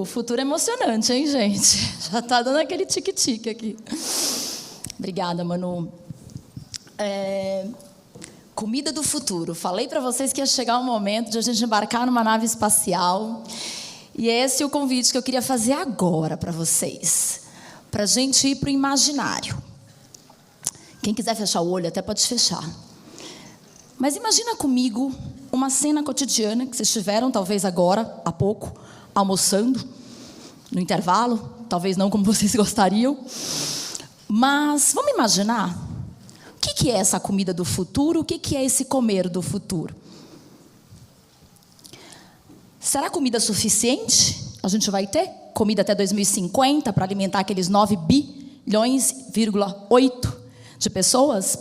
Futuro emocionante, hein, gente? Já tá dando aquele tique-tique aqui. Obrigada, Manu. Comida do futuro. Falei para vocês que ia chegar um momento de a gente embarcar numa nave espacial. E esse é o convite que eu queria fazer agora para vocês. Para a gente ir para o imaginário. Quem quiser fechar o olho até pode fechar. Mas imagina comigo uma cena cotidiana que vocês tiveram, talvez agora, há pouco, almoçando, no intervalo, talvez não como vocês gostariam. Mas vamos imaginar, o que é essa comida do futuro? O que é esse comer do futuro? Será comida suficiente? A gente vai ter comida até 2050 para alimentar aqueles 9 bilhões,8 de pessoas?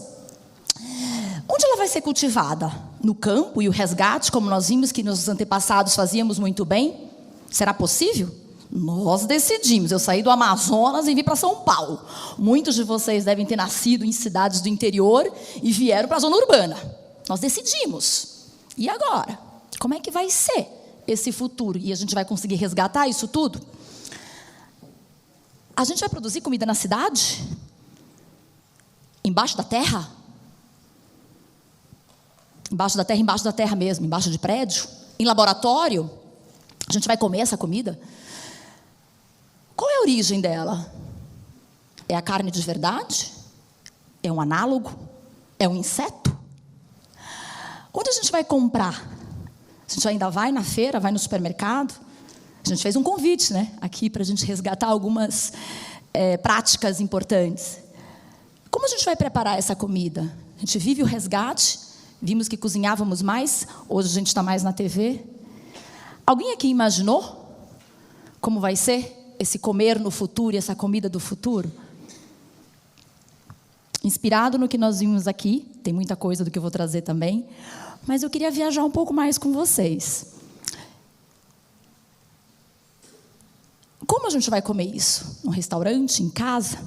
Onde ela vai ser cultivada? No campo e o resgate, como nós vimos que nos antepassados fazíamos muito bem? Será possível? Nós decidimos. Eu saí do Amazonas e vim para São Paulo. Muitos de vocês devem ter nascido em cidades do interior e vieram para a zona urbana. Nós decidimos. E agora? Como é que vai ser esse futuro? E a gente vai conseguir resgatar isso tudo? A gente vai produzir comida na cidade? Embaixo da terra? Embaixo da terra mesmo, embaixo de prédio? Em laboratório? A gente vai comer essa comida? Qual é a origem dela? É a carne de verdade? É um análogo? É um inseto? Onde a gente vai comprar? A gente ainda vai na feira, vai no supermercado? A gente fez um convite, né, aqui para a gente resgatar algumas práticas importantes. Como a gente vai preparar essa comida? A gente vive o resgate, vimos que cozinhávamos mais, hoje a gente está mais na TV. Alguém aqui imaginou como vai ser esse comer no futuro e essa comida do futuro? Inspirado no que nós vimos aqui, tem muita coisa do que eu vou trazer também, mas eu queria viajar um pouco mais com vocês. Como a gente vai comer isso? Num restaurante, em casa?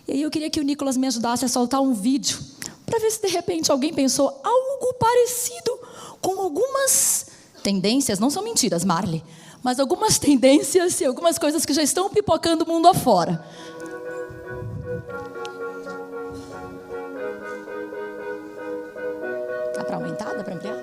E aí eu queria que o Nicolas me ajudasse a soltar um vídeo, para ver se de repente alguém pensou algo parecido com algumas tendências, não são mentiras, Marli, mas algumas tendências e algumas coisas que já estão pipocando o mundo afora. Dá para aumentar? Dá para ampliar?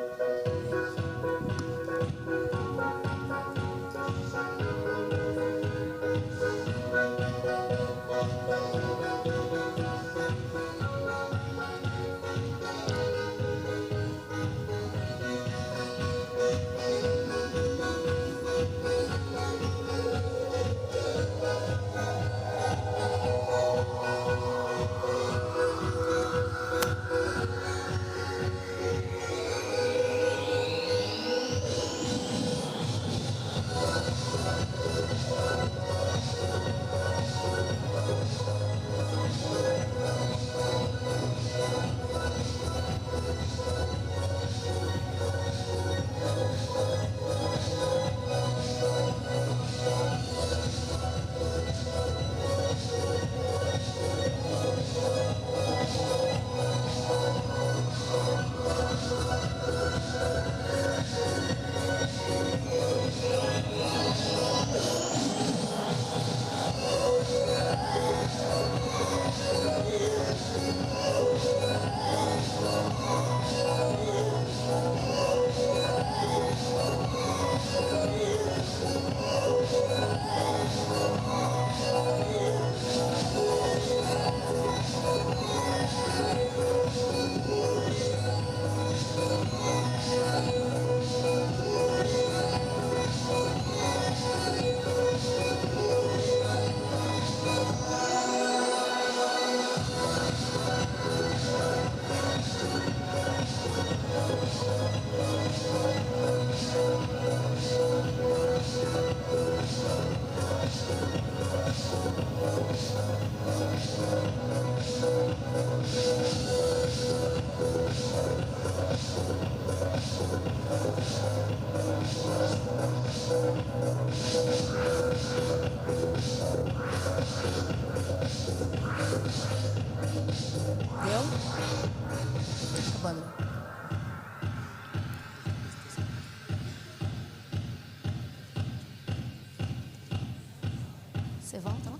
Você volta lá?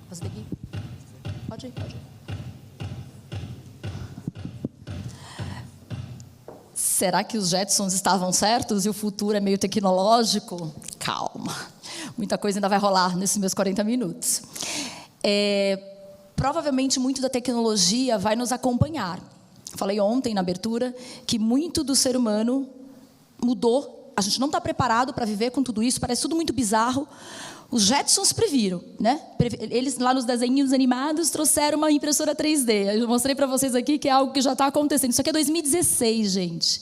Fazer daqui? Pode ir. Será que os Jetsons estavam certos e o futuro é meio tecnológico? Calma. Muita coisa ainda vai rolar nesses meus 40 minutos. Provavelmente muito da tecnologia vai nos acompanhar. Falei ontem na abertura que muito do ser humano mudou. A gente não está preparado para viver com tudo isso, parece tudo muito bizarro. Os Jetsons previram, né? Eles lá nos desenhos animados trouxeram uma impressora 3D. Eu mostrei para vocês aqui que é algo que já está acontecendo. Isso aqui é 2016, gente.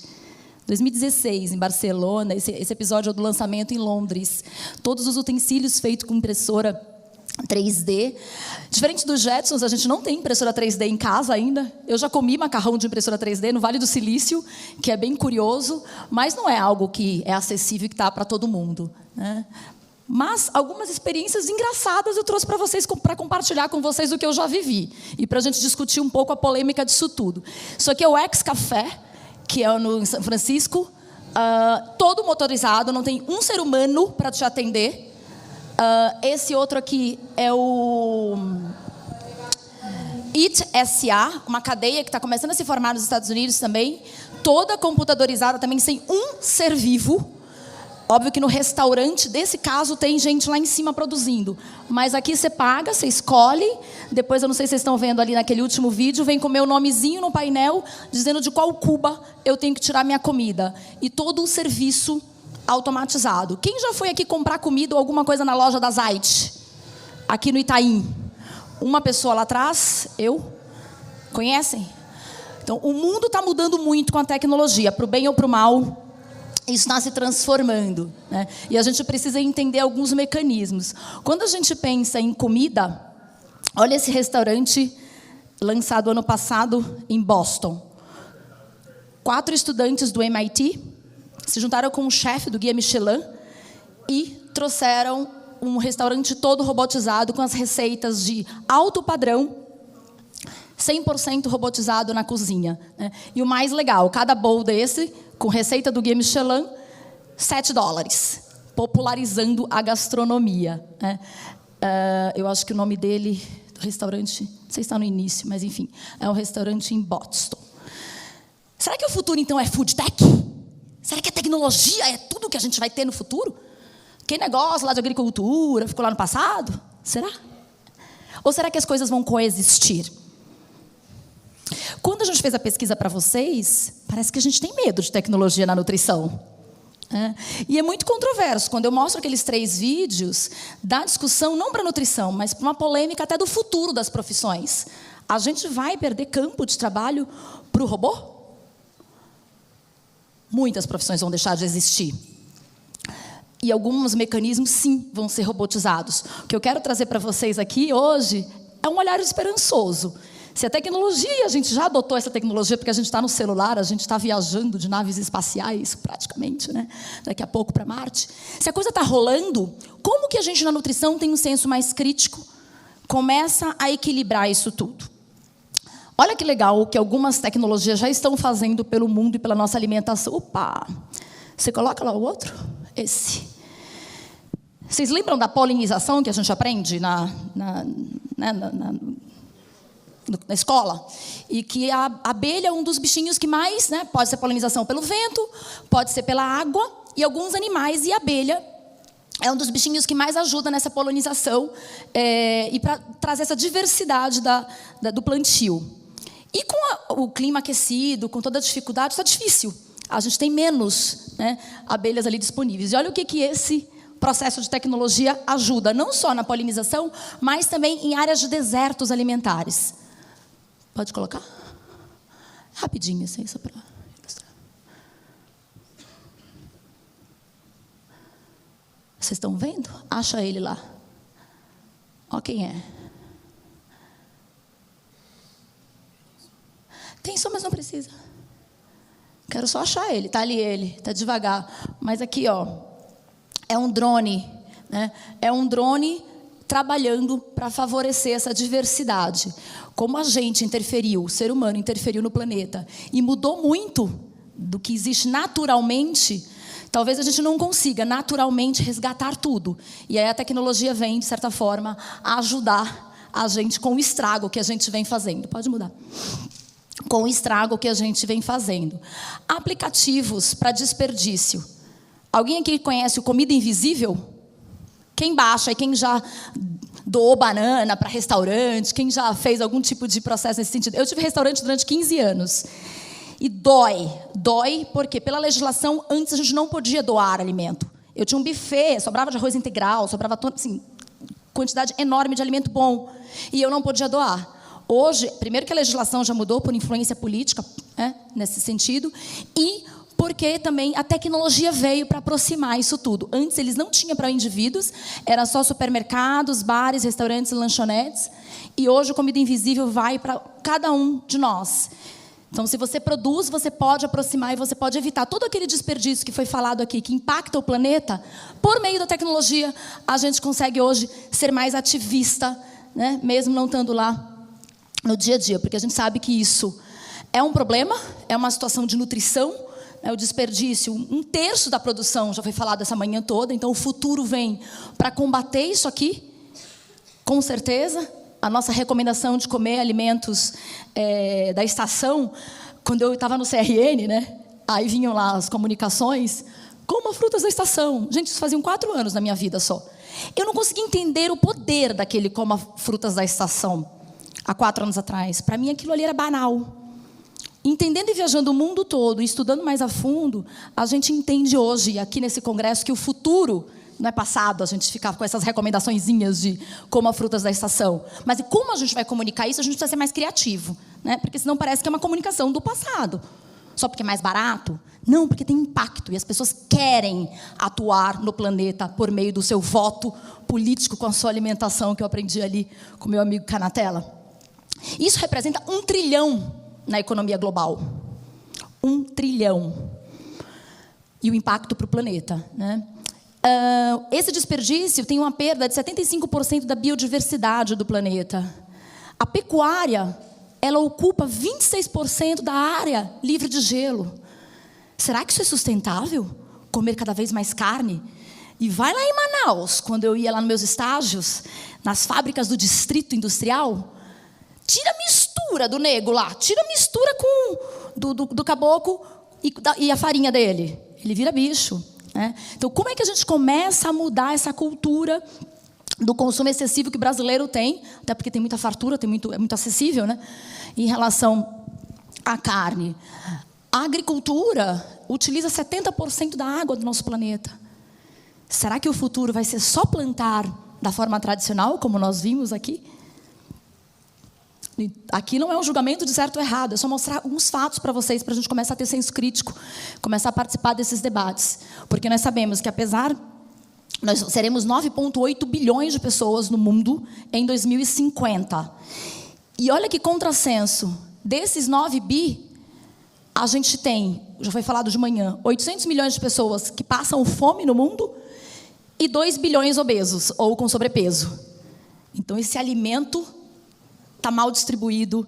2016, em Barcelona. Esse episódio é do lançamento em Londres. Todos os utensílios feitos com impressora 3D. Diferente dos Jetsons, a gente não tem impressora 3D em casa ainda. Eu já comi macarrão de impressora 3D no Vale do Silício, que é bem curioso, mas não é algo que é acessível e que está para todo mundo, né? Mas algumas experiências engraçadas eu trouxe para vocês, para compartilhar com vocês do que eu já vivi. E para a gente discutir um pouco a polêmica disso tudo. Isso aqui é o X-Café, que é no São Francisco. Todo motorizado, não tem um ser humano para te atender. Esse outro aqui é o Eat S.A., uma cadeia que está começando a se formar nos Estados Unidos também. Toda computadorizada também, sem um ser vivo. Óbvio que no restaurante, desse caso, tem gente lá em cima produzindo. Mas aqui você paga, você escolhe. Depois, eu não sei se vocês estão vendo ali naquele último vídeo, vem com o meu nomezinho no painel, dizendo de qual cuba eu tenho que tirar minha comida. E todo o serviço automatizado. Quem já foi aqui comprar comida ou alguma coisa na loja da Zait? Aqui no Itaim. Uma pessoa lá atrás, eu. Conhecem? Então, o mundo está mudando muito com a tecnologia, para o bem ou para o mal. Isso está se transformando, né? E a gente precisa entender alguns mecanismos. Quando a gente pensa em comida, olha esse restaurante lançado ano passado em Boston. 4 estudantes do MIT se juntaram com um chefe do Guia Michelin e trouxeram um restaurante todo robotizado com as receitas de alto padrão, 100% robotizado na cozinha, né? E o mais legal, cada bowl desse, com receita do Guia Michelin, $7, popularizando a gastronomia, né? Eu acho que o nome dele, do restaurante, não sei se está no início, mas enfim, é um restaurante em Boston. Será que o futuro, então, é food tech? Será que a tecnologia é tudo que a gente vai ter no futuro? Que negócio lá de agricultura ficou lá no passado? Será? Ou será que as coisas vão coexistir? Quando a gente fez a pesquisa para vocês, parece que a gente tem medo de tecnologia na nutrição. E é muito controverso. Quando eu mostro aqueles 3 vídeos, dá discussão não para nutrição, mas para uma polêmica até do futuro das profissões. A gente vai perder campo de trabalho para o robô? Muitas profissões vão deixar de existir. E alguns mecanismos, sim, vão ser robotizados. O que eu quero trazer para vocês aqui hoje é um olhar esperançoso. Se a tecnologia, a gente já adotou essa tecnologia, porque a gente está no celular, a gente está viajando de naves espaciais, praticamente, né? Daqui a pouco para Marte. Se a coisa está rolando, como que a gente na nutrição tem um senso mais crítico, começa a equilibrar isso tudo? Olha que legal o que algumas tecnologias já estão fazendo pelo mundo e pela nossa alimentação. Opa! Você coloca lá o outro? Esse. Vocês lembram da polinização que a gente aprende na escola? E que a abelha é um dos bichinhos que mais, né, pode ser polinização pelo vento, pode ser pela água, e alguns animais, e a abelha é um dos bichinhos que mais ajuda nessa polinização e para trazer essa diversidade do plantio. E com o clima aquecido, com toda a dificuldade, está difícil. A gente tem menos, né, abelhas ali disponíveis. E olha o que esse processo de tecnologia ajuda, não só na polinização, mas também em áreas de desertos alimentares. Pode colocar? Rapidinho, assim, só para ilustrar. Vocês estão vendo? Acha ele lá. Olha quem é. Tem som, mas não precisa. Quero só achar ele. Está ali ele. Está devagar. Mas aqui, ó, é um drone, né? É um drone trabalhando para favorecer essa diversidade. Como a gente interferiu, o ser humano interferiu no planeta e mudou muito do que existe naturalmente, Talvez a gente não consiga naturalmente resgatar tudo. E aí a tecnologia vem, de certa forma, a ajudar a gente com o estrago que a gente vem fazendo. Pode mudar. Com o estrago que a gente vem fazendo. Aplicativos para desperdício. Alguém aqui conhece o Comida Invisível? Quem baixa e quem já doou banana para restaurante, quem já fez algum tipo de processo nesse sentido? Eu tive restaurante durante 15 anos. E dói porque pela legislação antes a gente não podia doar alimento. Eu tinha um buffet, sobrava de arroz integral, sobrava assim, quantidade enorme de alimento bom, e eu não podia doar. Hoje, primeiro que a legislação já mudou por influência política, nesse sentido, e porque também a tecnologia veio para aproximar isso tudo. Antes eles não tinham para indivíduos, era só supermercados, bares, restaurantes, lanchonetes, e hoje o Comida Invisível vai para cada um de nós. Então, se você produz, você pode aproximar e você pode evitar todo aquele desperdício que foi falado aqui, que impacta o planeta. Por meio da tecnologia, a gente consegue hoje ser mais ativista, né? Mesmo não estando lá no dia a dia, porque a gente sabe que isso é um problema, é uma situação de nutrição, o desperdício, 1/3 da produção já foi falado essa manhã toda, então o futuro vem para combater isso aqui, com certeza. A nossa recomendação de comer alimentos da estação, quando eu estava no CRN, né? Aí vinham lá as comunicações, coma frutas da estação. Gente, isso faziam 4 anos na minha vida só. Eu não conseguia entender o poder daquele coma frutas da estação, há 4 anos atrás. Para mim, aquilo ali era banal. Entendendo e viajando o mundo todo, e estudando mais a fundo, a gente entende hoje, aqui nesse congresso, que o futuro não é passado a gente ficar com essas recomendaçõezinhas de coma frutas da estação. Mas e como a gente vai comunicar isso, a gente precisa ser mais criativo, né? Porque senão parece que é uma comunicação do passado. Só porque é mais barato? Não, porque tem impacto. E as pessoas querem atuar no planeta por meio do seu voto político com a sua alimentação, que eu aprendi ali com meu amigo Canatella. Isso representa 1 trilhão na economia global. 1 trilhão. E o impacto para o planeta, né? Esse desperdício tem uma perda de 75% da biodiversidade do planeta. A pecuária, ela ocupa 26% da área livre de gelo. Será que isso é sustentável? Comer cada vez mais carne? E vai lá em Manaus, quando eu ia lá nos meus estágios, nas fábricas do distrito industrial, tira a mistura do nego lá, tira a mistura do caboclo e a farinha dele. Ele vira bicho. Então, como é que a gente começa a mudar essa cultura do consumo excessivo que o brasileiro tem, até porque tem muita fartura, é muito acessível, né? Em relação à carne. A agricultura utiliza 70% da água do nosso planeta. Será que o futuro vai ser só plantar da forma tradicional, como nós vimos aqui? Aqui não é um julgamento de certo ou errado, é só mostrar alguns fatos para vocês, para a gente começar a ter senso crítico, começar a participar desses debates. Porque nós sabemos que, apesar... Nós seremos 9,8 bilhões de pessoas no mundo em 2050. E olha que contrassenso. Desses 9 bi, a gente tem, já foi falado de manhã, 800 milhões de pessoas que passam fome no mundo e 2 bilhões obesos ou com sobrepeso. Então, esse alimento está mal distribuído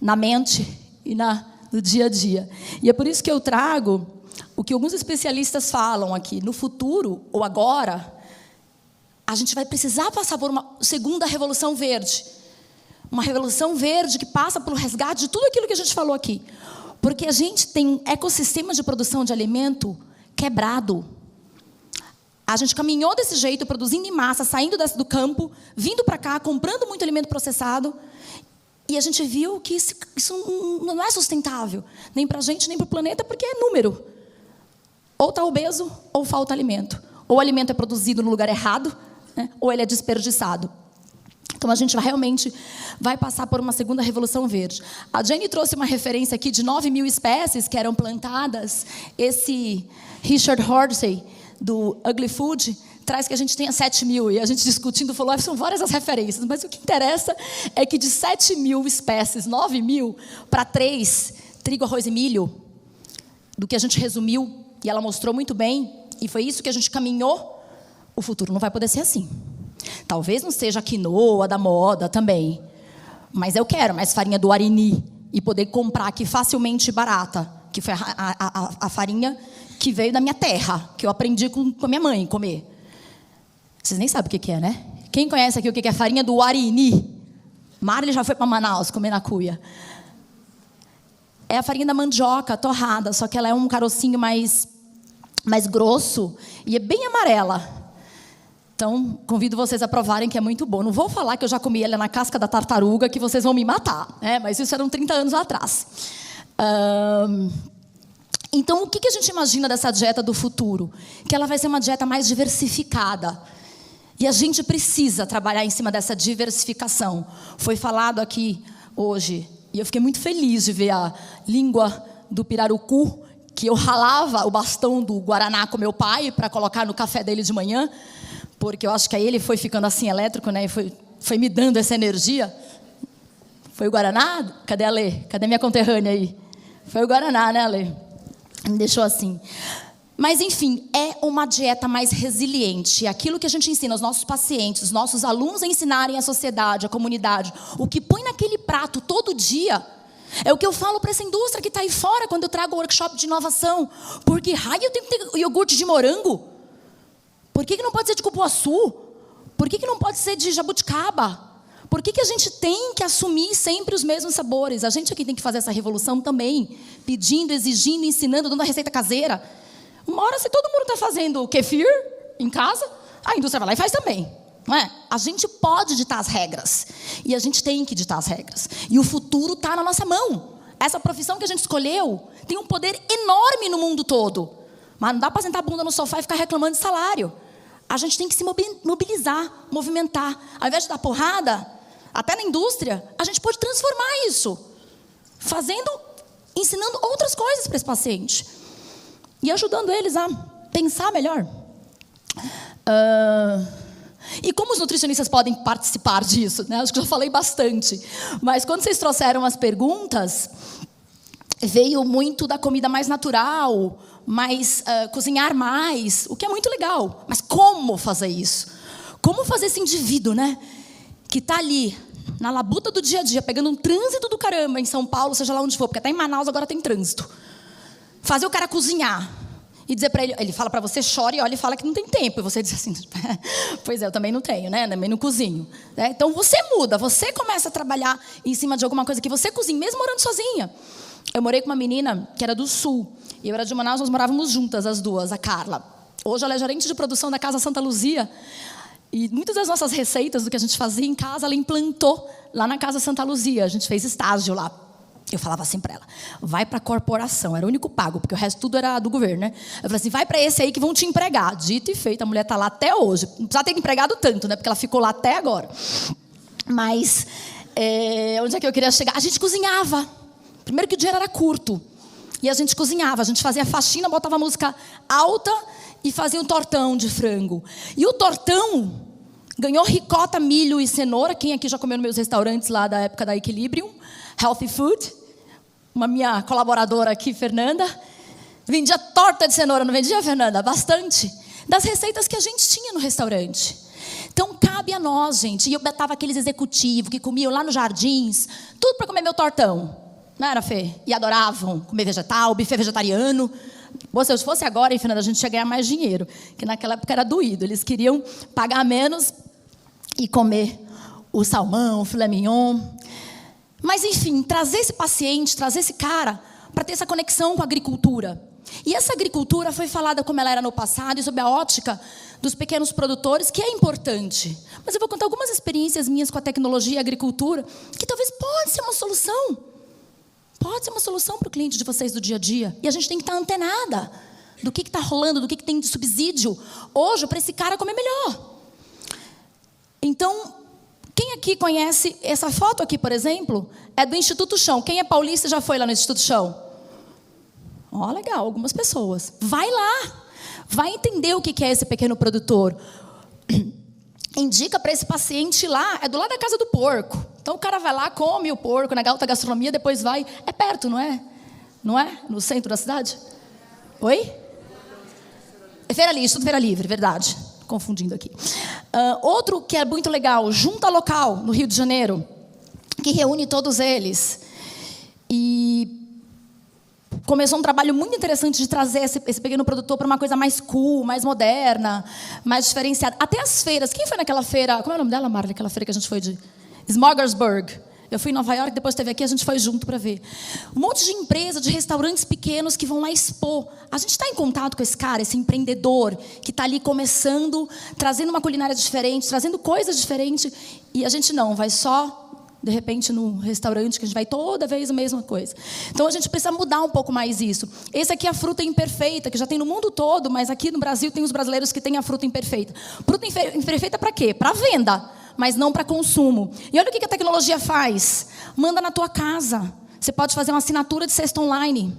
na mente e no dia a dia. E é por isso que eu trago o que alguns especialistas falam aqui. No futuro, ou agora, a gente vai precisar passar por uma segunda revolução verde. Uma revolução verde que passa pelo resgate de tudo aquilo que a gente falou aqui. Porque a gente tem ecossistemas de produção de alimento quebrado. A gente caminhou desse jeito, produzindo em massa, saindo do campo, vindo para cá, comprando muito alimento processado. E a gente viu que isso não é sustentável, nem para a gente, nem para o planeta, porque é número. Ou está obeso, ou falta alimento. Ou o alimento é produzido no lugar errado, né? Ou ele é desperdiçado. Então, a gente realmente vai passar por uma segunda revolução verde. A Jenny trouxe uma referência aqui de 9.000 espécies que eram plantadas. Esse Richard Horsey, do Ugly Food, traz que a gente tenha 7.000. E a gente discutindo falou, são várias as referências, mas o que interessa é que de 7.000 espécies, 9.000 para 3, trigo, arroz e milho, do que a gente resumiu, e ela mostrou muito bem, e foi isso que a gente caminhou, o futuro não vai poder ser assim. Talvez não seja a quinoa da moda também, mas eu quero mais farinha do Arini e poder comprar aqui facilmente e barata, que foi a farinha que veio da minha terra, que eu aprendi com a minha mãe comer. Vocês nem sabem o que é, né? Quem conhece aqui o que é farinha do Arini? Marli já foi para Manaus comer na cuia. É a farinha da mandioca torrada, só que ela é um carocinho mais grosso e é bem amarela. Então, convido vocês a provarem, que é muito bom. Não vou falar que eu já comi ela na casca da tartaruga, que vocês vão me matar, né? Mas isso eram 30 anos atrás. Então, o que a gente imagina dessa dieta do futuro? Que ela vai ser uma dieta mais diversificada. E a gente precisa trabalhar em cima dessa diversificação. Foi falado aqui hoje, e eu fiquei muito feliz de ver a língua do pirarucu, que eu ralava o bastão do guaraná com meu pai para colocar no café dele de manhã, porque eu acho que aí ele foi ficando assim elétrico, né? E foi me dando essa energia. Foi o guaraná? Cadê a Lê? Cadê minha conterrânea aí? Foi o guaraná, né, Lê? Me deixou assim. Mas, enfim, é uma dieta mais resiliente. Aquilo que a gente ensina aos nossos pacientes, os nossos alunos a ensinarem à sociedade, à comunidade, o que põe naquele prato todo dia, é o que eu falo para essa indústria que está aí fora, quando eu trago o workshop de inovação. Porque raio eu tenho que ter iogurte de morango? Por que não pode ser de cupuaçu? Por que não pode ser de jabuticaba? Por que a gente tem que assumir sempre os mesmos sabores? A gente aqui tem que fazer essa revolução também, pedindo, exigindo, ensinando, dando a receita caseira. Uma hora, se todo mundo está fazendo kefir em casa, a indústria vai lá e faz também. Não é? A gente pode ditar as regras. E a gente tem que ditar as regras. E o futuro está na nossa mão. Essa profissão que a gente escolheu tem um poder enorme no mundo todo. Mas não dá para sentar a bunda no sofá e ficar reclamando de salário. A gente tem que se mobilizar, movimentar. Ao invés de dar porrada, até na indústria, a gente pode transformar isso. Ensinando outras coisas para esse paciente. E ajudando eles a pensar melhor. E como os nutricionistas podem participar disso? Né? Acho que já falei bastante. Mas quando vocês trouxeram as perguntas, veio muito da comida mais natural, cozinhar mais, o que é muito legal. Mas como fazer isso? Como fazer esse indivíduo, né, que está ali, na labuta do dia a dia, pegando um trânsito do caramba em São Paulo, seja lá onde for, porque até em Manaus agora tem trânsito. Fazer o cara cozinhar e dizer para ele fala para você, chora e olha e fala que não tem tempo. E você diz assim, pois é, eu também não tenho, né? Também não cozinho. Né? Então você muda, você começa a trabalhar em cima de alguma coisa que você cozinha, mesmo morando sozinha. Eu morei com uma menina que era do Sul, e eu era de Manaus, nós morávamos juntas, as duas, a Carla. Hoje ela é gerente de produção da Casa Santa Luzia, e muitas das nossas receitas, do que a gente fazia em casa, ela implantou lá na Casa Santa Luzia. A gente fez estágio lá. Eu falava assim para ela, vai para a corporação, era o único pago, porque o resto tudo era do governo, né? Eu falei assim, vai para esse aí que vão te empregar. Dito e feito, a mulher está lá até hoje. Não precisa ter empregado tanto, né? Porque ela ficou lá até agora. Mas, onde é que eu queria chegar? A gente cozinhava. Primeiro que o dinheiro era curto. E a gente cozinhava, a gente fazia faxina, botava música alta e fazia um tortão de frango. E o tortão ganhou ricota, milho e cenoura. Quem aqui já comeu nos meus restaurantes lá da época da Equilibrium? Healthy Food. Uma minha colaboradora aqui, Fernanda, vendia torta de cenoura, não vendia, Fernanda? Bastante. Das receitas que a gente tinha no restaurante. Então, cabe a nós, gente. E eu betava aqueles executivos que comiam lá nos jardins, tudo para comer meu tortão. Não era, Fê? E adoravam comer vegetal, buffet vegetariano. Se eu fosse agora, hein, Fernanda, a gente ia ganhar mais dinheiro. Que naquela época era doído. Eles queriam pagar menos e comer o salmão, o filé mignon. Mas, enfim, trazer esse paciente, trazer esse cara para ter essa conexão com a agricultura. E essa agricultura foi falada como ela era no passado e sob a ótica dos pequenos produtores, que é importante. Mas eu vou contar algumas experiências minhas com a tecnologia e a agricultura, que talvez pode ser uma solução. Pode ser uma solução para o cliente de vocês do dia a dia. E a gente tem que estar antenada do que está rolando, do que tem de subsídio hoje para esse cara comer melhor. Então, quem aqui conhece essa foto aqui, por exemplo, é do Instituto Chão. Quem é paulista já foi lá no Instituto Chão? Ó, legal, algumas pessoas. Vai lá, vai entender o que é esse pequeno produtor. Indica para esse paciente lá, é do lado da casa do porco. Então o cara vai lá, come o porco na alta gastronomia, depois vai. É perto, não é? Não é? No centro da cidade? Oi? É Feira Livre, Instituto Feira Livre, verdade. Confundindo aqui. Outro que é muito legal, Junta Local, no Rio de Janeiro, que reúne todos eles. E começou um trabalho muito interessante de trazer esse pequeno produtor para uma coisa mais cool, mais moderna, mais diferenciada. Até as feiras. Quem foi naquela feira? Como é o nome dela, Marla? Aquela feira que a gente foi de Smorgasburg. Eu fui em Nova York, depois esteve aqui, a gente foi junto para ver. Um monte de empresa, de restaurantes pequenos que vão lá expor. A gente está em contato com esse cara, esse empreendedor, que está ali começando, trazendo uma culinária diferente, trazendo coisas diferentes. E a gente não, vai só, de repente, no restaurante, que a gente vai toda vez a mesma coisa. Então, a gente precisa mudar um pouco mais isso. Esse aqui é a fruta imperfeita, que já tem no mundo todo, mas aqui no Brasil tem os brasileiros que têm a fruta imperfeita. Fruta imperfeita para quê? Para venda, mas não para consumo. E olha o que a tecnologia faz. Manda na tua casa. Você pode fazer uma assinatura de cesta online.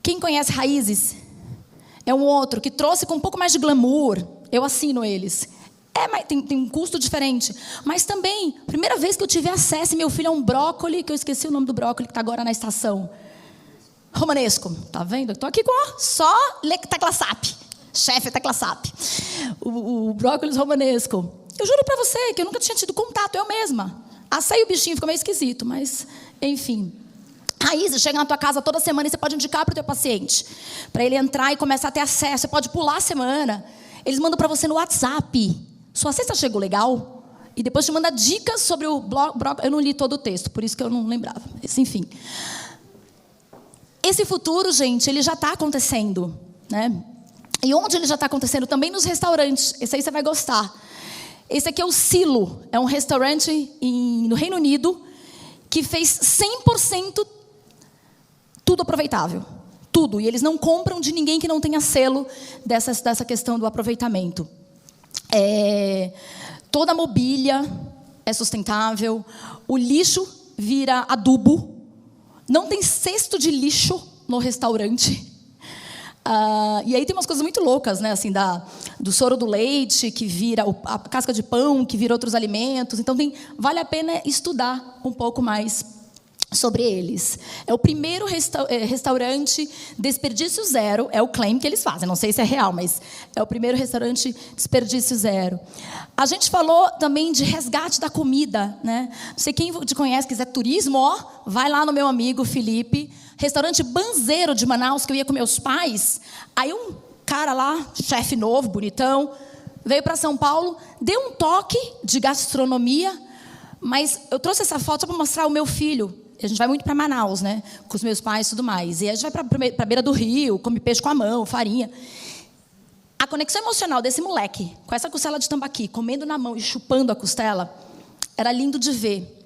Quem conhece Raízes? É um outro que trouxe com um pouco mais de glamour. Eu assino eles. Mas tem um custo diferente. Mas também, primeira vez que eu tive acesso, meu filho é um brócoli, que eu esqueci o nome do brócoli, que está agora na estação. Romanesco. Tá vendo? Estou aqui com só Tecla SAP. Chefe Tecla SAP. O brócolis romanesco. Eu juro para você que eu nunca tinha tido contato, eu mesma. Assei o bichinho, ficou meio esquisito, mas, enfim. Raízes chega na tua casa toda semana e você pode indicar para o teu paciente. Para ele entrar e começar a ter acesso. Você pode pular a semana. Eles mandam para você no WhatsApp. Sua cesta chegou legal? E depois te manda dicas sobre o brócolis. Eu não li todo o texto, por isso que eu não lembrava. Mas, enfim. Esse futuro, gente, ele já está acontecendo, né? E onde ele já está acontecendo? Também nos restaurantes. Esse aí você vai gostar. Esse aqui é o Silo. É um restaurante no Reino Unido que fez 100% tudo aproveitável. Tudo. E eles não compram de ninguém que não tenha selo dessa questão do aproveitamento. Toda a mobília é sustentável. O lixo vira adubo. Não tem cesto de lixo no restaurante. E aí tem umas coisas muito loucas, né? Assim, do soro do leite, que vira a casca de pão, que vira outros alimentos. Então, vale a pena estudar um pouco mais sobre eles. É o primeiro restaurante desperdício zero, é o claim que eles fazem. Não sei se é real, mas é o primeiro restaurante desperdício zero. A gente falou também de resgate da comida, né? Não sei quem te conhece, quiser turismo, vai lá no meu amigo Felipe, restaurante Banzeiro de Manaus, que eu ia com meus pais. Aí um cara lá, chefe novo, bonitão, veio para São Paulo, deu um toque de gastronomia, mas eu trouxe essa foto só para mostrar o meu filho. A gente vai muito para Manaus, né? Com os meus pais e tudo mais. E a gente vai para a beira do rio, come peixe com a mão, farinha. A conexão emocional desse moleque, com essa costela de tambaqui, comendo na mão e chupando a costela, era lindo de ver.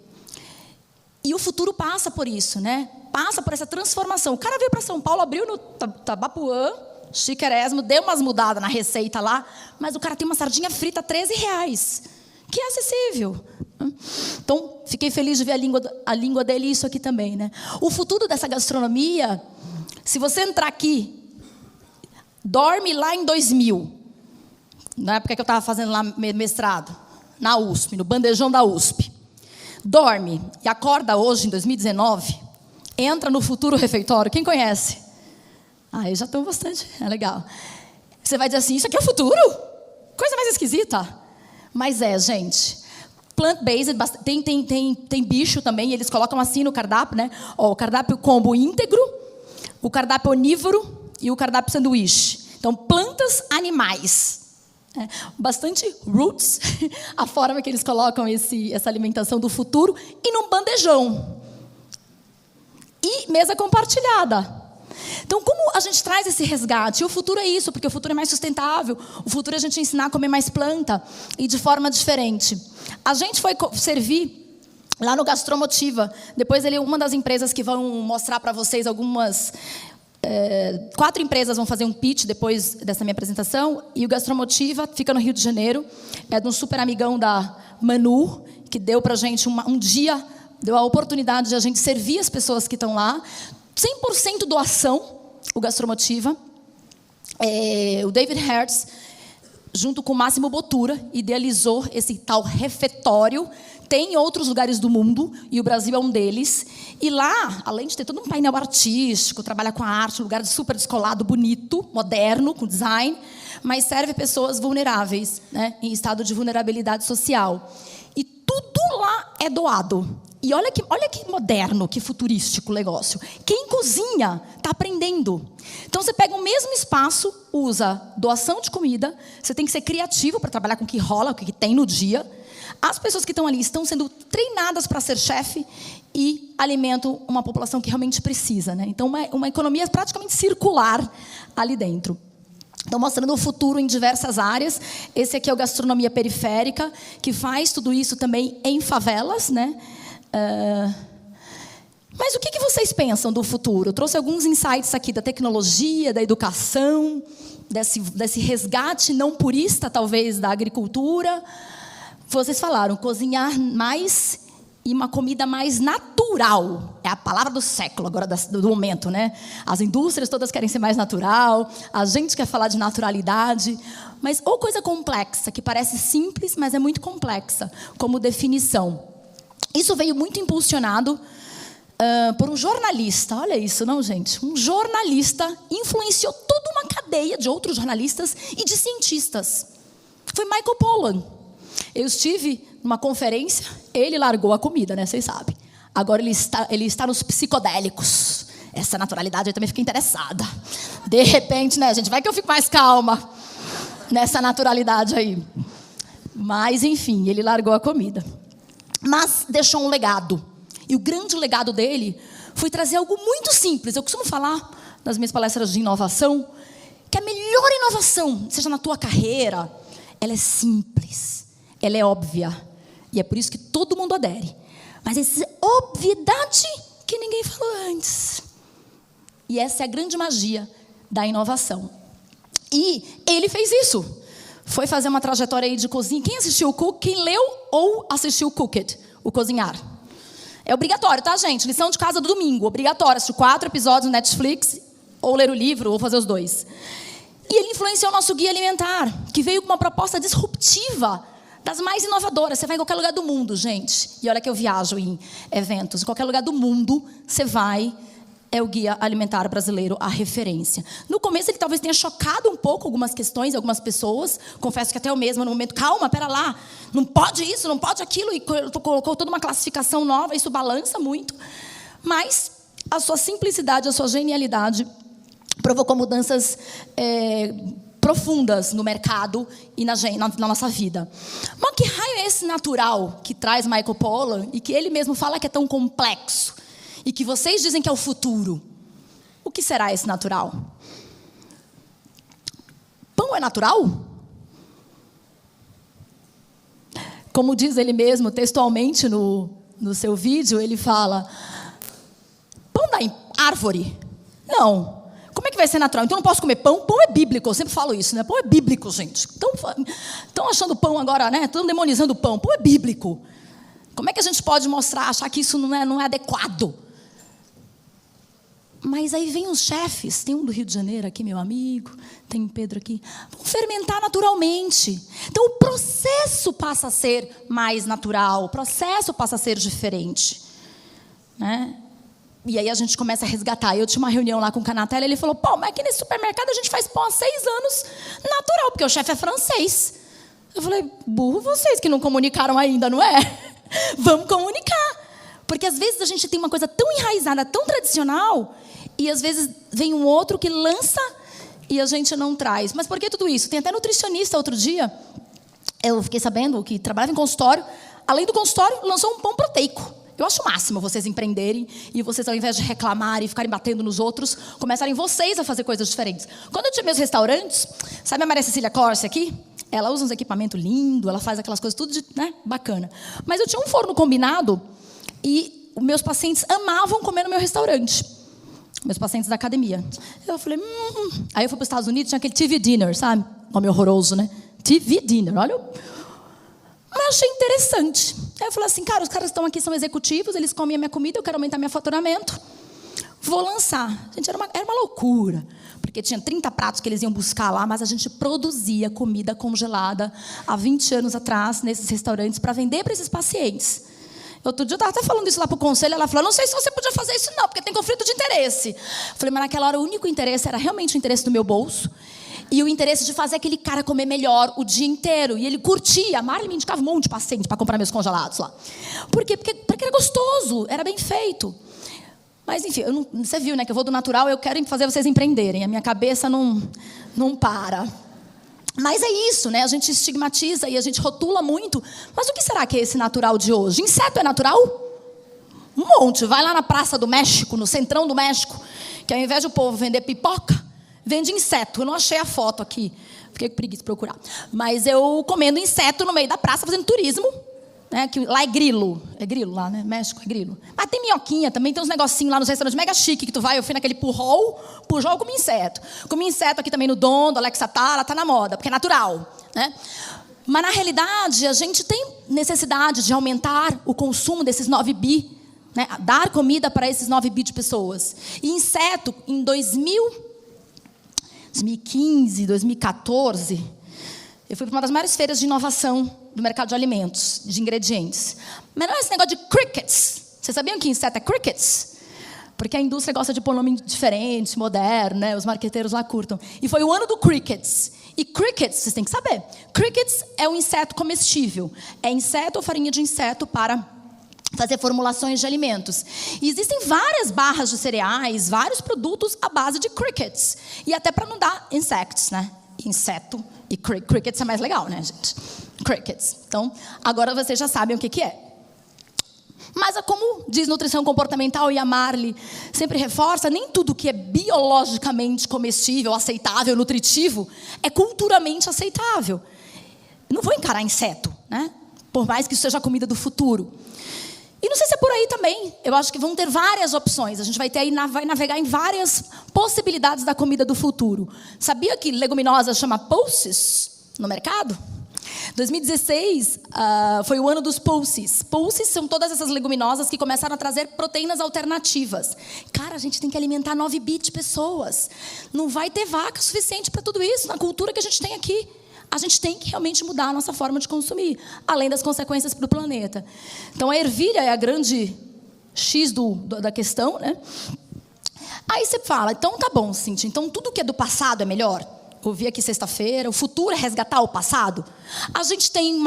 E o futuro passa por isso, né? Passa por essa transformação. O cara veio para São Paulo, abriu no Tabapuã, chiquerésimo, deu umas mudadas na receita lá, mas o cara tem uma sardinha frita a R$13, que é acessível. Então, fiquei feliz de ver a língua dele e isso aqui também, né? O futuro dessa gastronomia, se você entrar aqui, dorme lá em 2000, na época que eu estava fazendo lá mestrado, na USP, no bandejão da USP. Dorme e acorda hoje, em 2019, entra no futuro refeitório. Quem conhece? Eu já estou bastante, é legal. Você vai dizer assim, isso aqui é o futuro? Coisa mais esquisita. Mas gente... Plant-based, tem bicho também, eles colocam assim no cardápio, né? O cardápio combo íntegro, o cardápio onívoro e o cardápio sanduíche. Então, plantas, animais. Bastante roots, a forma que eles colocam essa alimentação do futuro, e num bandejão. E mesa compartilhada. Então, como a gente traz esse resgate? E o futuro é isso, porque o futuro é mais sustentável. O futuro é a gente ensinar a comer mais planta e de forma diferente. A gente foi servir lá no Gastromotiva. Depois, uma das empresas que vão mostrar para vocês algumas... 4 empresas vão fazer um pitch depois dessa minha apresentação. E o Gastromotiva fica no Rio de Janeiro. É de um super amigão da Manu, que deu para a gente um dia, deu a oportunidade de a gente servir as pessoas que estão lá. 100% doação, o Gastromotiva. O David Hertz, junto com o Máximo Bottura, idealizou esse tal refeitório. Tem em outros lugares do mundo, e o Brasil é um deles. E lá, além de ter todo um painel artístico, trabalha com a arte, um lugar super descolado, bonito, moderno, com design, mas serve pessoas vulneráveis, né, em estado de vulnerabilidade social. E tudo lá é doado. E olha que moderno, que futurístico o negócio. Quem cozinha está aprendendo. Então você pega o mesmo espaço, usa doação de comida, você tem que ser criativo para trabalhar com o que rola, o que tem no dia. As pessoas que estão ali estão sendo treinadas para ser chefe e alimentam uma população que realmente precisa, né? Então uma economia praticamente circular ali dentro. Então, mostrando o futuro em diversas áreas. Esse aqui é o Gastronomia Periférica, que faz tudo isso também em favelas, né? Mas o que vocês pensam do futuro? Eu trouxe alguns insights aqui da tecnologia, da educação, desse resgate não purista, talvez, da agricultura. Vocês falaram, cozinhar mais e uma comida mais natural. É a palavra do século, agora do momento, né? As indústrias todas querem ser mais natural, a gente quer falar de naturalidade, mas ou coisa complexa, que parece simples, mas é muito complexa, como definição. Isso veio muito impulsionado por um jornalista. Olha isso, não, gente? Um jornalista influenciou toda uma cadeia de outros jornalistas e de cientistas. Foi Michael Pollan. Eu estive numa conferência, ele largou a comida, né? Vocês sabem. Agora ele está nos psicodélicos. Essa naturalidade eu também fiquei interessada. De repente, né, gente? Vai que eu fico mais calma nessa naturalidade aí. Mas, enfim, ele largou a comida. Mas deixou um legado. E o grande legado dele foi trazer algo muito simples. Eu costumo falar nas minhas palestras de inovação que a melhor inovação, seja na tua carreira, ela é simples, ela é óbvia. E é por isso que todo mundo adere. Mas essa obviedade que ninguém falou antes. E essa é a grande magia da inovação. E ele fez isso. Foi fazer uma trajetória aí de cozinha. Quem assistiu o Cook? Quem leu ou assistiu o Cooked? O Cozinhar. É obrigatório, tá, gente? Lição de casa do domingo. Obrigatório. Assistir 4 episódios no Netflix, ou ler o livro, ou fazer os 2. E ele influenciou o nosso guia alimentar, que veio com uma proposta disruptiva, das mais inovadoras. Você vai em qualquer lugar do mundo, gente. E olha que eu viajo em eventos. Em qualquer lugar do mundo, você vai... É o guia alimentar brasileiro, a referência. No começo, ele talvez tenha chocado um pouco algumas questões, algumas pessoas. Confesso que até eu mesma, no momento, calma, pera lá, não pode isso, não pode aquilo, e colocou toda uma classificação nova, isso balança muito. Mas a sua simplicidade, a sua genialidade provocou mudanças profundas no mercado e na nossa vida. Mas que raio é esse natural que traz Michael Pollan e que ele mesmo fala que é tão complexo? E que vocês dizem que é o futuro. O que será esse natural? Pão é natural? Como diz ele mesmo, textualmente no seu vídeo, ele fala: pão da árvore? Não. Como é que vai ser natural? Então eu não posso comer pão? Pão é bíblico, eu sempre falo isso, né? Pão é bíblico, gente. Estão achando pão agora, né? Estão demonizando o pão. Pão é bíblico. Como é que a gente pode achar que isso não é adequado? Mas aí vem os chefes, tem um do Rio de Janeiro aqui, meu amigo, tem um Pedro aqui, vão fermentar naturalmente. Então o processo passa a ser mais natural, o processo passa a ser diferente, né? E aí a gente começa a resgatar. Eu tinha uma reunião lá com o Canatella, ele falou: pô, mas aqui nesse supermercado a gente faz pão há 6 anos natural, porque o chefe é francês. Eu falei: burro vocês que não comunicaram ainda, não é? Vamos comunicar. Porque às vezes a gente tem uma coisa tão enraizada, tão tradicional, e às vezes vem um outro que lança e a gente não traz. Mas por que tudo isso? Tem até nutricionista outro dia, eu fiquei sabendo que trabalhava em consultório, além do consultório, lançou um pão proteico. Eu acho o máximo vocês empreenderem e vocês, ao invés de reclamar e ficarem batendo nos outros, começarem vocês a fazer coisas diferentes. Quando eu tinha meus restaurantes, sabe a Maria Cecília Corsi aqui? Ela usa uns equipamentos lindos, ela faz aquelas coisas tudo bacana. Mas eu tinha um forno combinado e os meus pacientes amavam comer no meu restaurante. Meus pacientes da academia. Eu falei, Aí eu fui para os Estados Unidos, tinha aquele TV dinner, sabe? Nome horroroso, né? TV dinner, olha. Mas achei interessante. Aí eu falei assim, cara, os caras estão aqui, são executivos, eles comem a minha comida, eu quero aumentar meu faturamento. Vou lançar. Gente, era uma loucura. Porque tinha 30 pratos que eles iam buscar lá, mas a gente produzia comida congelada há 20 anos atrás, nesses restaurantes, para vender para esses pacientes. Outro dia eu estava até falando isso lá para o conselho, ela falou, não sei se você podia fazer isso não, porque tem conflito de interesse. Eu falei, mas naquela hora o único interesse era realmente o interesse do meu bolso. E o interesse de fazer aquele cara comer melhor o dia inteiro. E ele curtia. A Marli me indicava um monte de paciente para comprar meus congelados lá. Por quê? Porque era gostoso, era bem feito. Mas, enfim, você viu, né, que eu vou do natural, eu quero fazer vocês empreenderem. A minha cabeça não para. Mas é isso, né? A gente estigmatiza e a gente rotula muito. Mas o que será que é esse natural de hoje? Inseto é natural? Um monte. Vai lá na Praça do México, no centrão do México, que ao invés de o povo vender pipoca, vende inseto. Eu não achei a foto aqui. Fiquei com preguiça de procurar. Mas eu comendo inseto no meio da praça, fazendo turismo. Né? Que lá é grilo. É grilo lá, né? México é grilo. Mas tem minhoquinha também. Tem uns negocinhos lá nos restaurantes mega chique que tu vai. Eu fui naquele Pujol eu comi inseto. Comi inseto aqui também no Don, do Alex Atala. Tá na moda, porque é natural. Né? Mas, na realidade, a gente tem necessidade de aumentar o consumo desses 9 bi. Né? Dar comida para esses 9 bi de pessoas. E inseto, em 2015, 2014... eu fui para uma das maiores feiras de inovação do mercado de alimentos, de ingredientes. Mas não é esse negócio de crickets. Vocês sabiam que inseto é crickets? Porque a indústria gosta de pôr nome diferente, moderno, né? Os marqueteiros lá curtam. E foi o ano do crickets. E crickets, vocês têm que saber. Crickets é um inseto comestível. É inseto ou farinha de inseto para fazer formulações de alimentos. E existem várias barras de cereais, vários produtos à base de crickets. E até para não dar insects, né? Inseto e crickets é mais legal, né, gente? Crickets. Então, agora vocês já sabem o que é. Mas, como diz nutrição comportamental e a Marli sempre reforça, nem tudo que é biologicamente comestível, aceitável, nutritivo, é culturalmente aceitável. Não vou encarar inseto, né? Por mais que isso seja a comida do futuro. E não sei se é por aí também. Eu acho que vão ter várias opções. A gente vai navegar em várias possibilidades da comida do futuro. Sabia que leguminosa chama pulses no mercado? 2016 foi o ano dos pulses. Pulses são todas essas leguminosas que começaram a trazer proteínas alternativas. Cara, a gente tem que alimentar 9 bi de pessoas. Não vai ter vaca suficiente para tudo isso na cultura que a gente tem aqui. A gente tem que realmente mudar a nossa forma de consumir, além das consequências para o planeta. Então, a ervilha é a grande X da questão, né? Aí você fala, então tá bom, Cíntia, então tudo que é do passado é melhor? Ouvi aqui sexta-feira, o futuro é resgatar o passado? A gente tem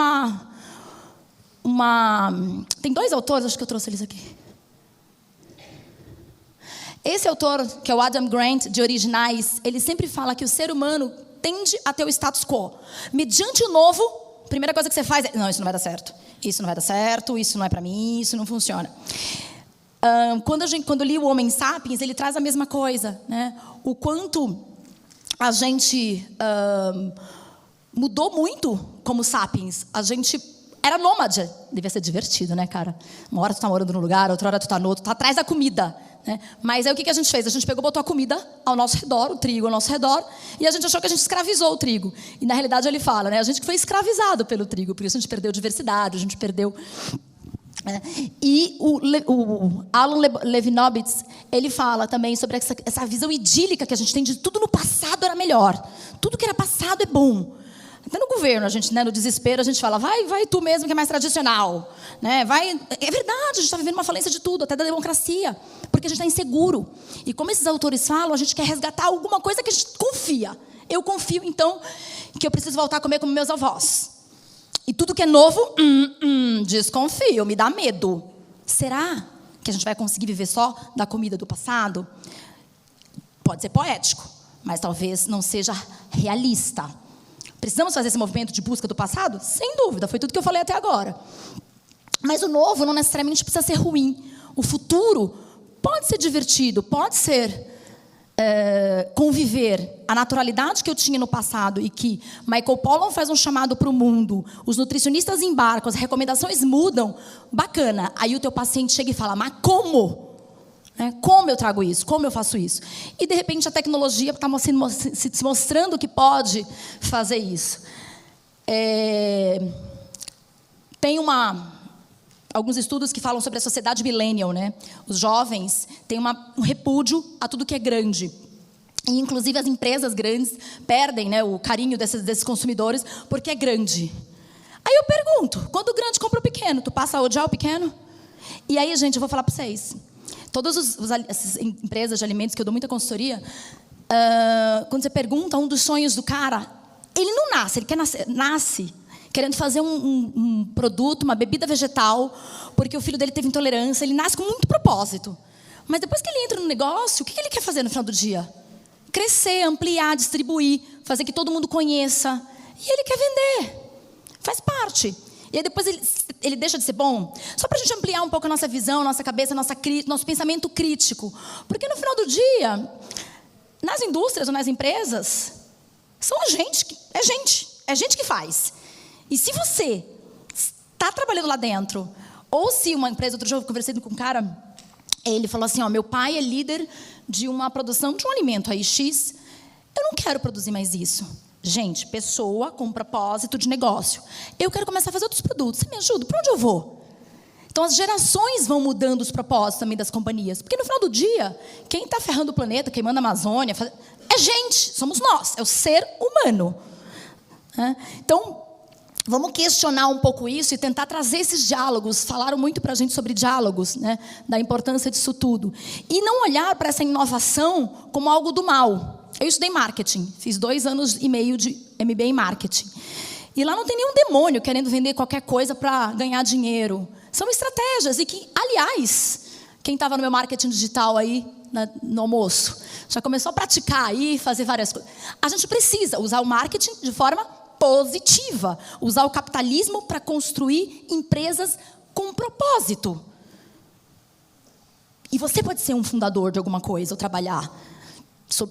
tem 2 autores, acho que eu trouxe eles aqui. Esse autor, que é o Adam Grant, de Originais, ele sempre fala que o ser humano tende a ter o status quo. Mediante o novo, a primeira coisa que você faz é, não, isso não vai dar certo. Isso não vai dar certo, isso não é para mim, isso não funciona. Quando eu li o Homem Sapiens, ele traz a mesma coisa, né? O quanto a gente mudou muito como sapiens. A gente era nômade. Devia ser divertido, né, cara? Uma hora tu tá morando num lugar, outra hora tu tá no outro, tá atrás da comida. Né? Mas aí o que a gente fez? A gente botou a comida ao nosso redor, o trigo ao nosso redor, e a gente achou que a gente escravizou o trigo. E na realidade ele fala, né? A gente que foi escravizado pelo trigo, por isso a gente perdeu diversidade, a gente perdeu... E o Alan Levinovitz, ele fala também sobre essa visão idílica que a gente tem de tudo no passado era melhor. Tudo que era passado é bom. Até no governo, a gente, né, no desespero, a gente fala, vai tu mesmo que é mais tradicional. Né? É verdade, a gente está vivendo uma falência de tudo, até da democracia, porque a gente está inseguro. E como esses autores falam, a gente quer resgatar alguma coisa que a gente confia. Eu confio, então, que eu preciso voltar a comer como meus avós. E tudo que é novo, desconfio, me dá medo. Será que a gente vai conseguir viver só da comida do passado? Pode ser poético, mas talvez não seja realista. Precisamos fazer esse movimento de busca do passado? Sem dúvida, foi tudo que eu falei até agora. Mas o novo não necessariamente precisa ser ruim. O futuro pode ser divertido, pode ser conviver. A naturalidade que eu tinha no passado e que Michael Pollan faz um chamado para o mundo, os nutricionistas embarcam, as recomendações mudam, bacana. Aí o teu paciente chega e fala, mas como? Como eu trago isso? Como eu faço isso? E, de repente, a tecnologia está se mostrando que pode fazer isso. Tem alguns estudos que falam sobre a sociedade millennial, né? Os jovens têm um repúdio a tudo que é grande. E, inclusive, as empresas grandes perdem, né, o carinho desses consumidores porque é grande. Aí eu pergunto, quando o grande compra o pequeno, tu passa a odiar o pequeno? E aí, gente, eu vou falar para vocês. Todas essas empresas de alimentos que eu dou muita consultoria, Quando você pergunta um dos sonhos do cara, ele não nasce, ele nasce querendo fazer um produto, uma bebida vegetal, porque o filho dele teve intolerância, ele nasce com muito propósito. Mas depois que ele entra no negócio, o que ele quer fazer no final do dia? Crescer, ampliar, distribuir, fazer que todo mundo conheça. E ele quer vender. Faz parte. E aí depois ele deixa de ser bom. Só para a gente ampliar um pouco a nossa visão, nossa cabeça, nosso pensamento crítico. Porque no final do dia, nas indústrias ou nas empresas, são é gente que faz. E se você está trabalhando lá dentro, ou se uma empresa, outro dia eu conversei com um cara, ele falou assim, meu pai é líder de uma produção de um alimento aí, X, eu não quero produzir mais isso. Gente, pessoa com propósito de negócio. Eu quero começar a fazer outros produtos. Você me ajuda? Para onde eu vou? Então, as gerações vão mudando os propósitos também das companhias. Porque no final do dia, quem está ferrando o planeta, queimando a Amazônia, é gente, somos nós, é o ser humano. Então, vamos questionar um pouco isso e tentar trazer esses diálogos. Falaram muito para a gente sobre diálogos, né? Da importância disso tudo. E não olhar para essa inovação como algo do mal. Eu estudei marketing, fiz 2 anos e meio de MBA em marketing. E lá não tem nenhum demônio querendo vender qualquer coisa para ganhar dinheiro. São estratégias e que, aliás, quem estava no meu marketing digital aí no almoço, já começou a praticar aí, fazer várias coisas. A gente precisa usar o marketing de forma positiva, usar o capitalismo para construir empresas com propósito. E você pode ser um fundador de alguma coisa ou trabalhar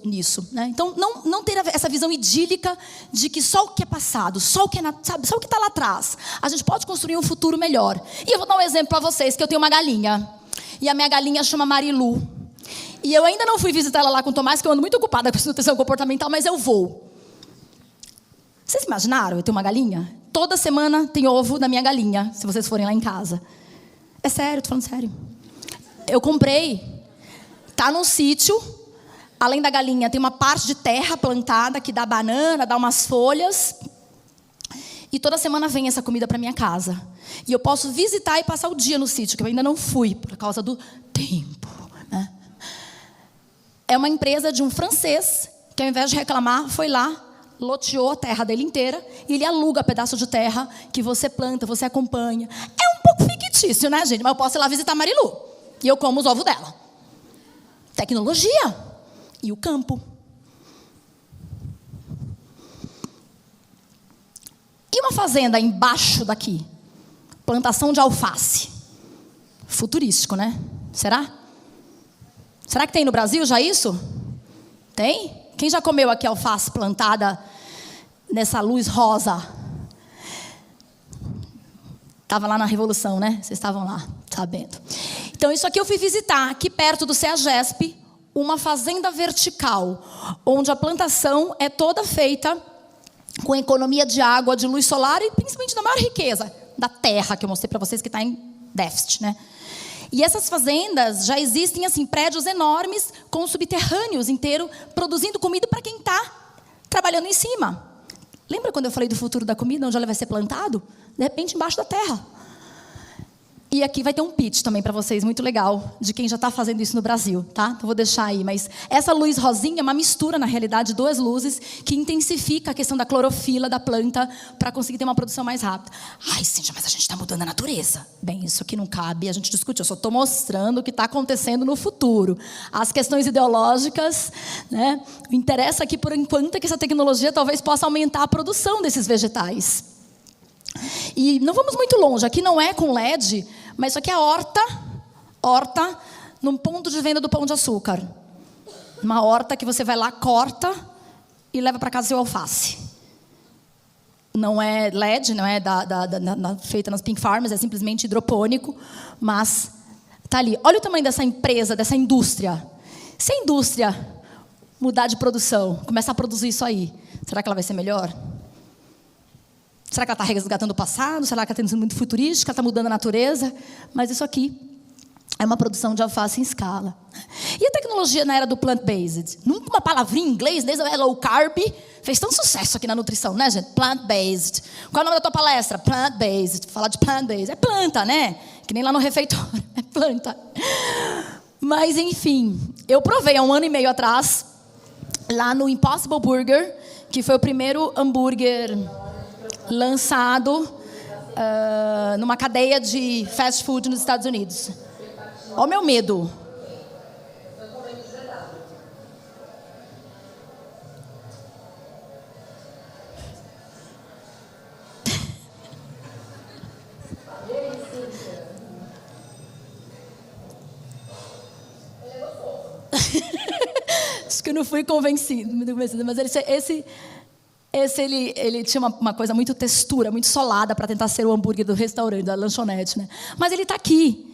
nisso, né? Então, não ter essa visão idílica de que só o que é passado, só o que está lá atrás. A gente pode construir um futuro melhor. E eu vou dar um exemplo para vocês, que eu tenho uma galinha. E a minha galinha chama Marilu. E eu ainda não fui visitar ela lá com o Tomás, que eu ando muito ocupada com essa nutrição comportamental, mas eu vou. Vocês imaginaram eu ter uma galinha? Toda semana tem ovo da minha galinha, se vocês forem lá em casa. É sério, tô falando sério. Eu comprei, tá num sítio. Além da galinha, tem uma parte de terra plantada que dá banana, dá umas folhas. E toda semana vem essa comida para minha casa. E eu posso visitar e passar o dia no sítio, que eu ainda não fui, por causa do tempo, né? É uma empresa de um francês, que ao invés de reclamar, foi lá, loteou a terra dele inteira, e ele aluga pedaço de terra que você planta, você acompanha. É um pouco fictício, né, gente? Mas eu posso ir lá visitar a Marilu. E eu como os ovos dela. Tecnologia. E o campo. E uma fazenda embaixo daqui? Plantação de alface. Futurístico, né? Será? Será que tem no Brasil já isso? Tem? Quem já comeu aqui alface plantada nessa luz rosa? Estava lá na Revolução, né? Vocês estavam lá, sabendo. Então, isso aqui eu fui visitar, aqui perto do CEAGESP, uma fazenda vertical, onde a plantação é toda feita com economia de água, de luz solar e principalmente da maior riqueza, da terra, que eu mostrei para vocês que está em déficit, né? E essas fazendas já existem, assim, prédios enormes com subterrâneos inteiros, produzindo comida para quem está trabalhando em cima. Lembra quando eu falei do futuro da comida, onde ela vai ser plantado? De repente, embaixo da terra. E aqui vai ter um pitch também para vocês, muito legal, de quem já está fazendo isso no Brasil, tá? Então vou deixar aí, mas essa luz rosinha é uma mistura, na realidade, de 2 luzes que intensifica a questão da clorofila da planta para conseguir ter uma produção mais rápida. Ai, Cíntia, mas a gente está mudando a natureza. Bem, isso aqui não cabe, a gente discute, eu só estou mostrando o que está acontecendo no futuro. As questões ideológicas, né? O interesse aqui, por enquanto, é que essa tecnologia talvez possa aumentar a produção desses vegetais. E não vamos muito longe, aqui não é com LED, mas isso aqui é horta, num ponto de venda do Pão de Açúcar. Uma horta que você vai lá, corta e leva para casa seu alface. Não é LED, não é feita nas Pink Farms, é simplesmente hidropônico, mas está ali. Olha o tamanho dessa empresa, dessa indústria. Se a indústria mudar de produção, começar a produzir isso aí, será que ela vai ser melhor? Será que ela está resgatando o passado? Será que ela está sendo muito futurística? Ela está mudando a natureza? Mas isso aqui é uma produção de alface em escala. E a tecnologia na era do plant-based? Uma palavrinha em inglês, desde o low carb, fez tanto sucesso aqui na nutrição, né, gente? Plant-based. Qual é o nome da tua palestra? Plant-based. Falar de plant-based. É planta, né? Que nem lá no refeitório. É planta. Mas, enfim, eu provei há 1 ano e meio atrás lá no Impossible Burger, que foi o primeiro hambúrguer lançado numa cadeia de fast food nos Estados Unidos. Olha o meu medo. Acho que eu não fui convencido, mas ele tinha uma coisa muito textura, muito solada para tentar ser o hambúrguer do restaurante, da lanchonete, né? Mas ele está aqui,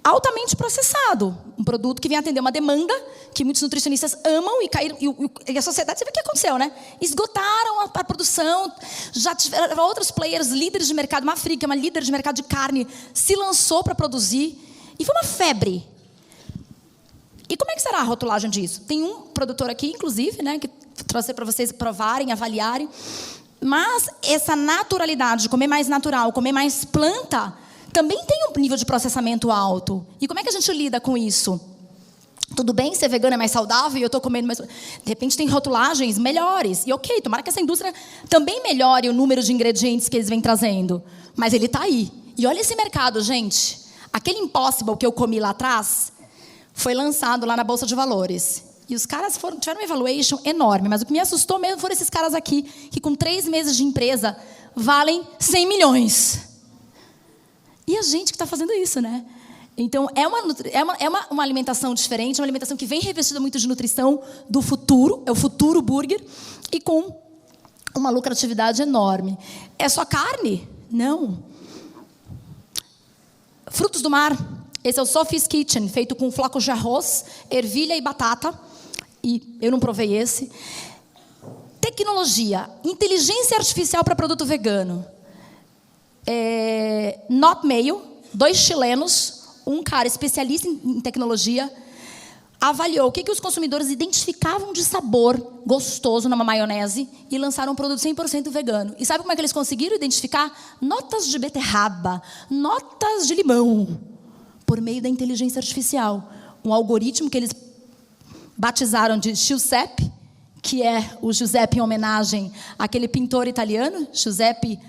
altamente processado, um produto que vem atender uma demanda que muitos nutricionistas amam e caíram, e a sociedade, você vê o que aconteceu, né? Esgotaram a produção, já tiveram outros players, líderes de mercado, uma África, uma líder de mercado de carne, se lançou para produzir, e foi uma febre. E como é que será a rotulagem disso? Tem um produtor aqui, inclusive, né, que trouxe para vocês provarem, avaliarem. Mas essa naturalidade de comer mais natural, comer mais planta, também tem um nível de processamento alto. E como é que a gente lida com isso? Tudo bem ser vegano é mais saudável e eu estou comendo mais... De repente tem rotulagens melhores. E ok, tomara que essa indústria também melhore o número de ingredientes que eles vêm trazendo. Mas ele está aí. E olha esse mercado, gente. Aquele Impossible que eu comi lá atrás... foi lançado lá na Bolsa de Valores. E os caras tiveram uma valuation enorme. Mas o que me assustou mesmo foram esses caras aqui, que com 3 meses de empresa, valem 100 milhões. E a gente que está fazendo isso, né? Então, é uma alimentação diferente, uma alimentação que vem revestida muito de nutrição do futuro, é o futuro burger, e com uma lucratividade enorme. É só carne? Não. Frutos do mar. Esse é o Sophie's Kitchen, feito com flocos de arroz, ervilha e batata. E eu não provei esse. Tecnologia. Inteligência artificial para produto vegano. Not Mayo, 2 chilenos, um cara especialista em tecnologia, avaliou o que os consumidores identificavam de sabor gostoso numa maionese e lançaram um produto 100% vegano. E sabe como é que eles conseguiram identificar? Notas de beterraba, notas de limão, por meio da inteligência artificial. Um algoritmo que eles batizaram de Giuseppe, que é o Giuseppe em homenagem àquele pintor italiano, Giuseppe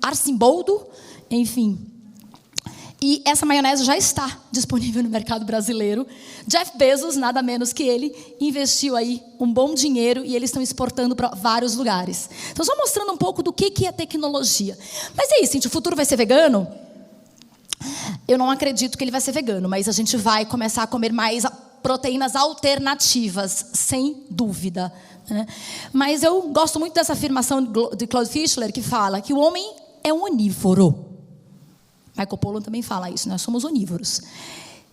Arcimboldo, enfim. E essa maionese já está disponível no mercado brasileiro. Jeff Bezos, nada menos que ele, investiu aí um bom dinheiro e eles estão exportando para vários lugares. Então, só mostrando um pouco do que é tecnologia. Mas é isso, gente, o futuro vai ser vegano? Eu não acredito que ele vai ser vegano, mas a gente vai começar a comer mais proteínas alternativas, sem dúvida, né? Mas eu gosto muito dessa afirmação de Claude Fischler, que fala que o homem é um onívoro. Michael Pollan também fala isso, nós somos onívoros.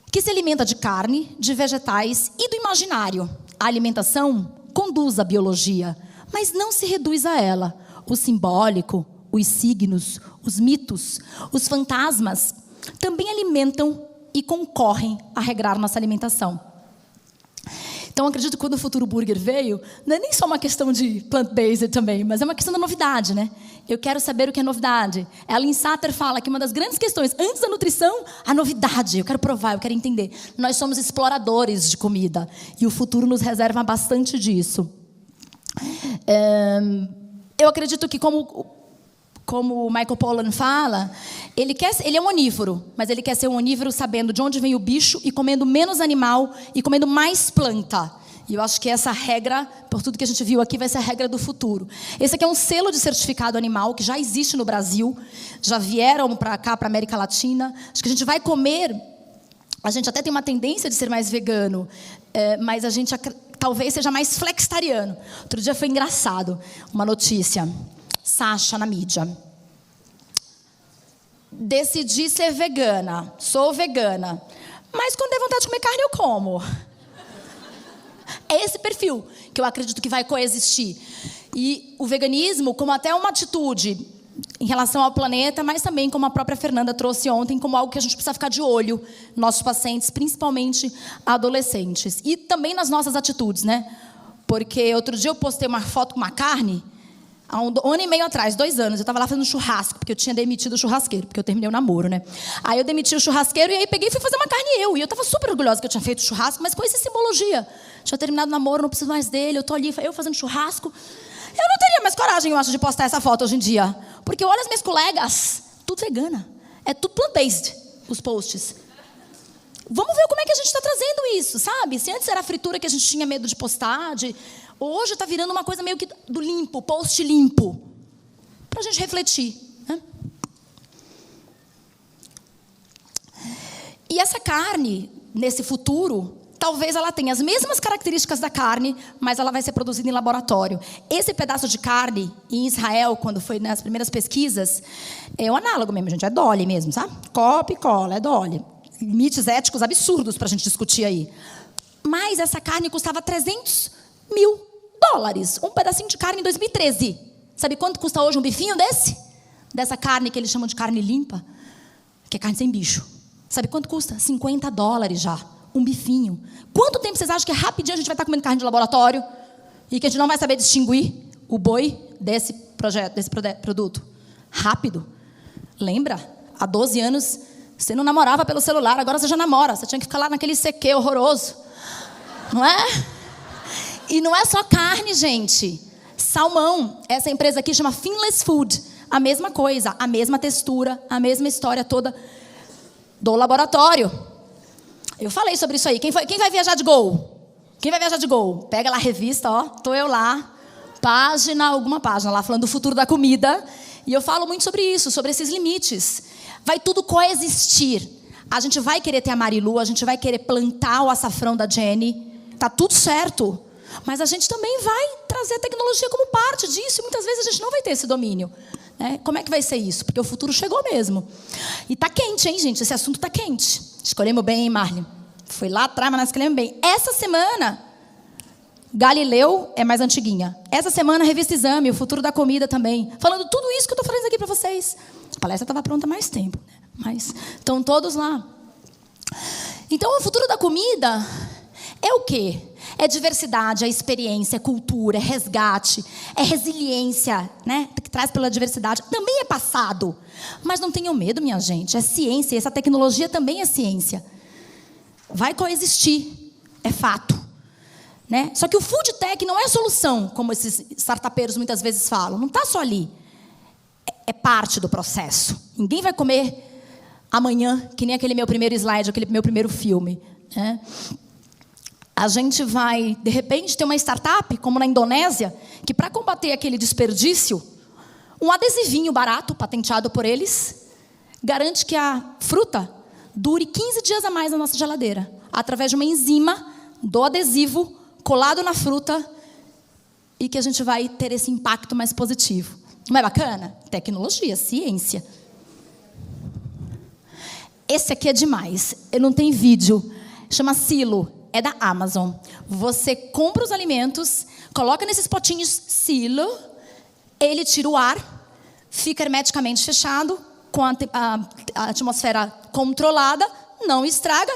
Que se alimenta de carne, de vegetais e do imaginário. A alimentação conduz à biologia, mas não se reduz a ela. O simbólico, os signos, os mitos, os fantasmas também alimentam e concorrem a regrar nossa alimentação. Então, eu acredito que quando o Futuro Burger veio, não é nem só uma questão de plant-based também, mas é uma questão da novidade, né? Eu quero saber o que é novidade. Ellen Satter fala que uma das grandes questões, antes da nutrição, a novidade. Eu quero provar, eu quero entender. Nós somos exploradores de comida. E o futuro nos reserva bastante disso. Eu acredito que, como o Michael Pollan fala, ele é um onívoro, mas ele quer ser um onívoro sabendo de onde vem o bicho e comendo menos animal e comendo mais planta. E eu acho que essa regra, por tudo que a gente viu aqui, vai ser a regra do futuro. Esse aqui é um selo de certificado animal que já existe no Brasil, já vieram para cá, para a América Latina. Acho que a gente vai comer, a gente até tem uma tendência de ser mais vegano, mas a gente talvez seja mais flexitariano. Outro dia foi engraçado, uma notícia. Sasha na mídia. Decidi ser vegana. Sou vegana. Mas quando der vontade de comer carne, eu como. É esse perfil que eu acredito que vai coexistir. E o veganismo, como até uma atitude em relação ao planeta, mas também, como a própria Fernanda trouxe ontem, como algo que a gente precisa ficar de olho, nossos pacientes, principalmente adolescentes. E também nas nossas atitudes, né? Porque outro dia eu postei uma foto com uma carne. há um ano e meio atrás, 2 anos, eu estava lá fazendo churrasco, porque eu tinha demitido o churrasqueiro, porque eu terminei o namoro, né? Aí eu demiti o churrasqueiro e aí peguei e fui fazer uma carne eu. E eu estava super orgulhosa que eu tinha feito churrasco, mas com essa simbologia. Tinha terminado o namoro, não preciso mais dele, eu tô ali, eu fazendo churrasco. Eu não teria mais coragem, eu acho, de postar essa foto hoje em dia. Porque olha as minhas colegas, tudo vegana. É tudo plant-based, os posts. Vamos ver como é que a gente está trazendo isso, sabe? Se antes era a fritura que a gente tinha medo de postar, hoje está virando uma coisa meio que do limpo, post limpo. Para a gente refletir, né? E essa carne, nesse futuro, talvez ela tenha as mesmas características da carne, mas ela vai ser produzida em laboratório. Esse pedaço de carne, em Israel, quando foi nas primeiras pesquisas, é o análogo mesmo, gente, é Dolly mesmo, sabe? Copia e cola, é Dolly. Limites éticos absurdos para a gente discutir aí. Mas essa carne custava $300 mil. Um pedacinho de carne em 2013. Sabe quanto custa hoje um bifinho desse? Dessa carne que eles chamam de carne limpa, que é carne sem bicho. Sabe quanto custa? $50 já. Um bifinho. Quanto tempo vocês acham que rapidinho a gente vai estar comendo carne de laboratório e que a gente não vai saber distinguir o boi desse produto? Rápido. Lembra? Há 12 anos você não namorava pelo celular, agora você já namora. Você tinha que ficar lá naquele CQ horroroso. Não é? E não é só carne, gente. Salmão. Essa empresa aqui chama Finless Food. A mesma coisa, a mesma textura, a mesma história toda do laboratório. Eu falei sobre isso aí. Quem vai viajar de Gol? Quem vai viajar de Gol? Pega lá a revista, ó. Tô eu lá. Alguma página lá, falando do futuro da comida. E eu falo muito sobre isso, sobre esses limites. Vai tudo coexistir. A gente vai querer ter a Marilu, a gente vai querer plantar o açafrão da Jenny. Tá tudo certo. Mas a gente também vai trazer a tecnologia como parte disso. E muitas vezes a gente não vai ter esse domínio. Né? Como é que vai ser isso? Porque o futuro chegou mesmo. E tá quente, hein, gente? Esse assunto tá quente. Escolhemos bem, hein, Marli? Foi lá atrás, mas nós escolhemos bem. Essa semana, Galileu é mais antiguinha. Essa semana, Revista Exame, o futuro da comida também. Falando tudo isso que eu estou falando aqui para vocês. A palestra estava pronta há mais tempo, né? Mas estão todos lá. Então, o futuro da comida é o quê? É diversidade, é experiência, é cultura, é resgate, é resiliência, né? Que traz pela diversidade. Também é passado. Mas não tenham medo, minha gente. É ciência. E essa tecnologia também é ciência. Vai coexistir. É fato. Né? Só que o food tech não é a solução, como esses startupeiros muitas vezes falam. Não está só ali. É parte do processo. Ninguém vai comer amanhã, que nem aquele meu primeiro slide, aquele meu primeiro filme. Né? A gente vai, de repente, ter uma startup, como na Indonésia, que para combater aquele desperdício, um adesivinho barato, patenteado por eles, garante que a fruta dure 15 dias a mais na nossa geladeira, através de uma enzima do adesivo colado na fruta, e que a gente vai ter esse impacto mais positivo. Não é bacana? Tecnologia, ciência. Esse aqui é demais. Eu não tenho vídeo. Chama Silo. É da Amazon. Você compra os alimentos, coloca nesses potinhos Silo, ele tira o ar, fica hermeticamente fechado, com a atmosfera controlada, não estraga.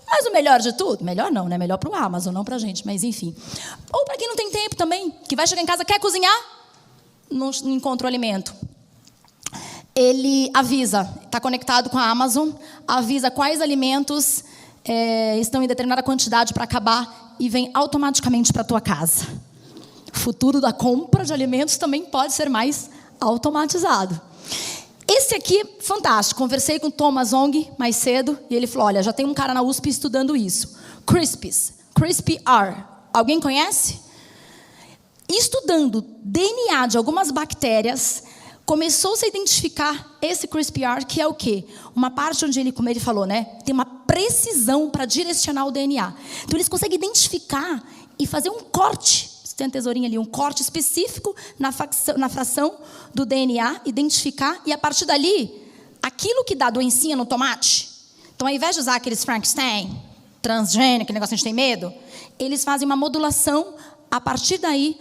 Mas o melhor de tudo, melhor não, né? Melhor para o Amazon, não para a gente, mas enfim. Ou para quem não tem tempo também, que vai chegar em casa, quer cozinhar, não encontra o alimento. Ele avisa, está conectado com a Amazon, avisa quais alimentos estão em determinada quantidade para acabar e vem automaticamente para a tua casa. O futuro da compra de alimentos também pode ser mais automatizado. Esse aqui, fantástico. Conversei com o Thomas Ong mais cedo e ele falou, olha, já tem um cara na USP estudando isso. CRISPR. Alguém conhece? Estudando DNA de algumas bactérias, começou-se a identificar esse CRISPR, que é o quê? Uma parte onde ele, como ele falou, né, tem uma precisão para direcionar o DNA. Então, eles conseguem identificar e fazer um corte. Você tem a tesourinha ali, um corte específico na fração do DNA, identificar, e a partir dali, aquilo que dá doencinha no tomate. Então, ao invés de usar aqueles Frankenstein, transgênico, aquele negócio que a gente tem medo, eles fazem uma modulação, a partir daí,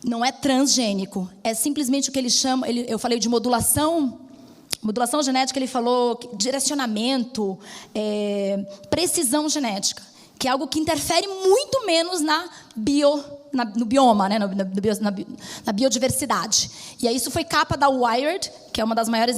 não é transgênico, é simplesmente o que eles chamam, eu falei de modulação genética, ele falou direcionamento, precisão genética, que é algo que interfere muito menos na no bioma, né? Na biodiversidade. E aí isso foi capa da Wired, que é uma das maiores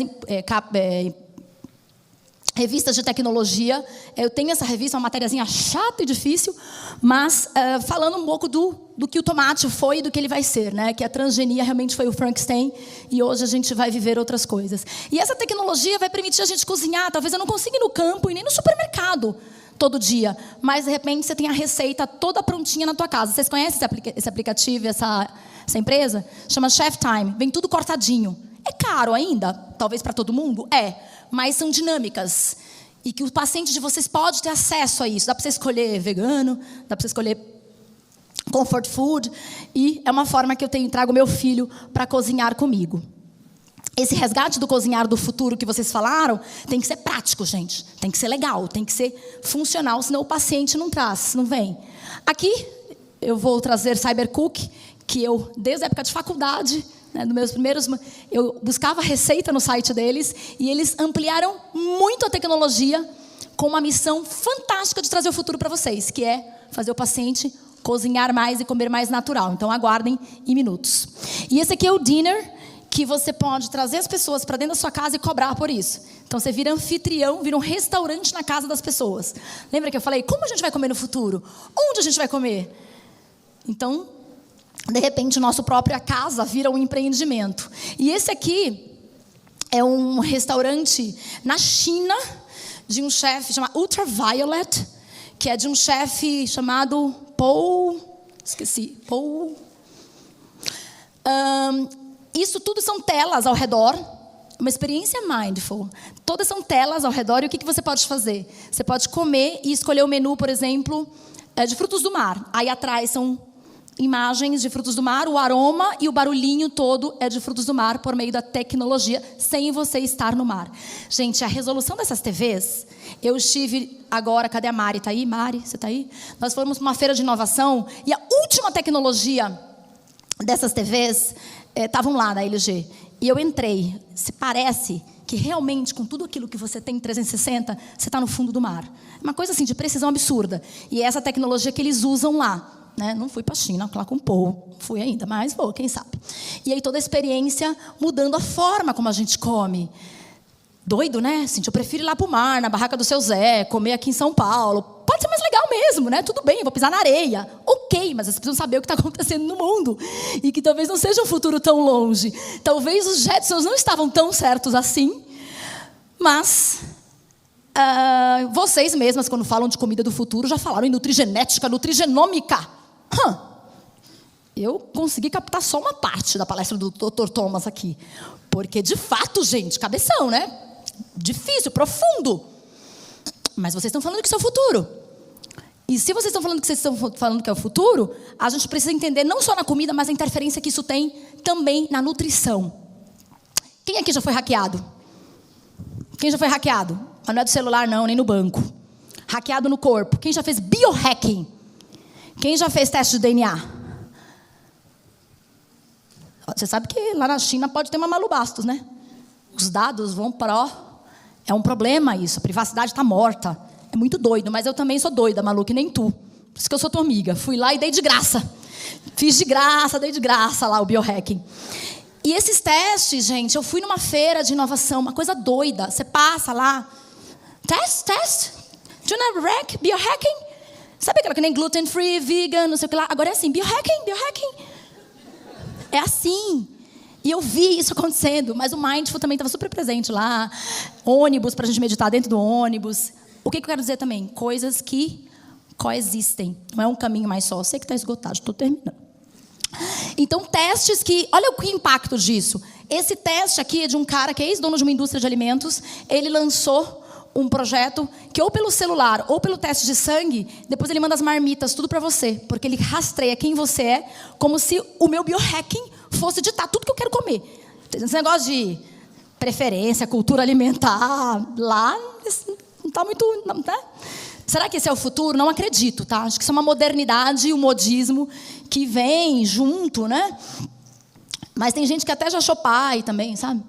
revistas de tecnologia. Eu tenho essa revista, uma matériazinha chata e difícil, mas falando um pouco do que o tomate foi e do que ele vai ser, né? Que a transgenia realmente foi o Frankenstein e hoje a gente vai viver outras coisas. E essa tecnologia vai permitir a gente cozinhar. Talvez eu não consiga ir no campo e nem no supermercado todo dia, mas de repente você tem a receita toda prontinha na tua casa. Vocês conhecem esse aplicativo, essa empresa? Chama Chef Time. Vem tudo cortadinho. É caro ainda, talvez para todo mundo? É, mas são dinâmicas. E que o paciente de vocês pode ter acesso a isso. Dá para você escolher vegano, dá para você escolher comfort food. E é uma forma que eu trago meu filho para cozinhar comigo. Esse resgate do cozinhar do futuro que vocês falaram tem que ser prático, gente. Tem que ser legal, tem que ser funcional, senão o paciente não traz, não vem. Aqui eu vou trazer Cybercook, que eu, desde a época de faculdade, né, nos meus primeiros, eu buscava receita no site deles e eles ampliaram muito a tecnologia com uma missão fantástica de trazer o futuro para vocês, que é fazer o paciente cozinhar mais e comer mais natural. Então aguardem em minutos. E esse aqui é o dinner, que você pode trazer as pessoas para dentro da sua casa e cobrar por isso. Então você vira anfitrião, vira um restaurante na casa das pessoas. Lembra que eu falei, como a gente vai comer no futuro? Onde a gente vai comer? Então, de repente, nossa própria casa vira um empreendimento. E esse aqui é um restaurante na China, de um chefe chamado Ultraviolet, que é de um chefe chamado Paul... Esqueci. Paul... Isso tudo são telas ao redor, uma experiência mindful. Todas são telas ao redor, e o que você pode fazer? Você pode comer e escolher o menu, por exemplo, de frutos do mar. Aí atrás são imagens de frutos do mar, o aroma e o barulhinho todo é de frutos do mar por meio da tecnologia, sem você estar no mar. Gente, a resolução dessas TVs, eu estive agora, cadê a Mari? Está aí? Mari, você está aí? Nós fomos para uma feira de inovação e a última tecnologia dessas TVs estavam lá na LG. E eu entrei. Se parece que realmente, com tudo aquilo que você tem em 360, você está no fundo do mar. Uma coisa assim, de precisão absurda. E essa tecnologia que eles usam lá. Né? Não fui para a China, lá com o Paul. Fui ainda, mas vou, quem sabe. E aí toda a experiência mudando a forma como a gente come. Doido, né? Assim, eu prefiro ir lá para o mar, na barraca do seu Zé, comer aqui em São Paulo. Pode ser mais legal mesmo, né? Tudo bem, eu vou pisar na areia. Ok, mas vocês precisam saber o que está acontecendo no mundo. E que talvez não seja um futuro tão longe. Talvez os Jetsons não estavam tão certos assim. Mas vocês mesmas, quando falam de comida do futuro, já falaram em nutrigenética, nutrigenômica. Eu consegui captar só uma parte da palestra do Dr. Thomas aqui. Porque, de fato, gente, cabeção, né? Difícil, profundo. Mas vocês estão falando que isso é o futuro. E se vocês estão falando que é o futuro, a gente precisa entender não só na comida, mas a interferência que isso tem também na nutrição. Quem aqui já foi hackeado? Quem já foi hackeado? Mas não é do celular, não, nem no banco. Hackeado no corpo. Quem já fez biohacking? Quem já fez teste de DNA? Você sabe que lá na China pode ter uma Malu Bastos, né? Os dados vão para... É um problema isso, a privacidade está morta. É muito doido, mas eu também sou doida, Malu, que nem tu. Por isso que eu sou tua amiga. Fui lá e dei de graça. Fiz de graça, dei de graça lá o biohacking. E esses testes, gente, eu fui numa feira de inovação, uma coisa doida. Você passa lá, test, do you know biohacking? Sabe aquela que nem gluten free, vegan, não sei o que lá? Agora é assim, biohacking. É assim. E eu vi isso acontecendo, mas o Mindful também estava super presente lá. Ônibus, para a gente meditar dentro do ônibus. O que eu quero dizer também? Coisas que coexistem. Não é um caminho mais só. Eu sei que está esgotado, estou terminando. Então, testes que... Olha o impacto disso. Esse teste aqui é de um cara que é ex-dono de uma indústria de alimentos. Ele lançou um projeto que ou pelo celular ou pelo teste de sangue, depois ele manda as marmitas, tudo para você. Porque ele rastreia quem você é, como se o meu biohacking fosse ditar tudo que eu quero comer. Esse negócio de preferência, cultura alimentar, lá não está muito... Não, tá? Será que esse é o futuro? Não acredito, tá? Acho que isso é uma modernidade e um modismo que vem junto, né? Mas tem gente que até já achou pai também, sabe?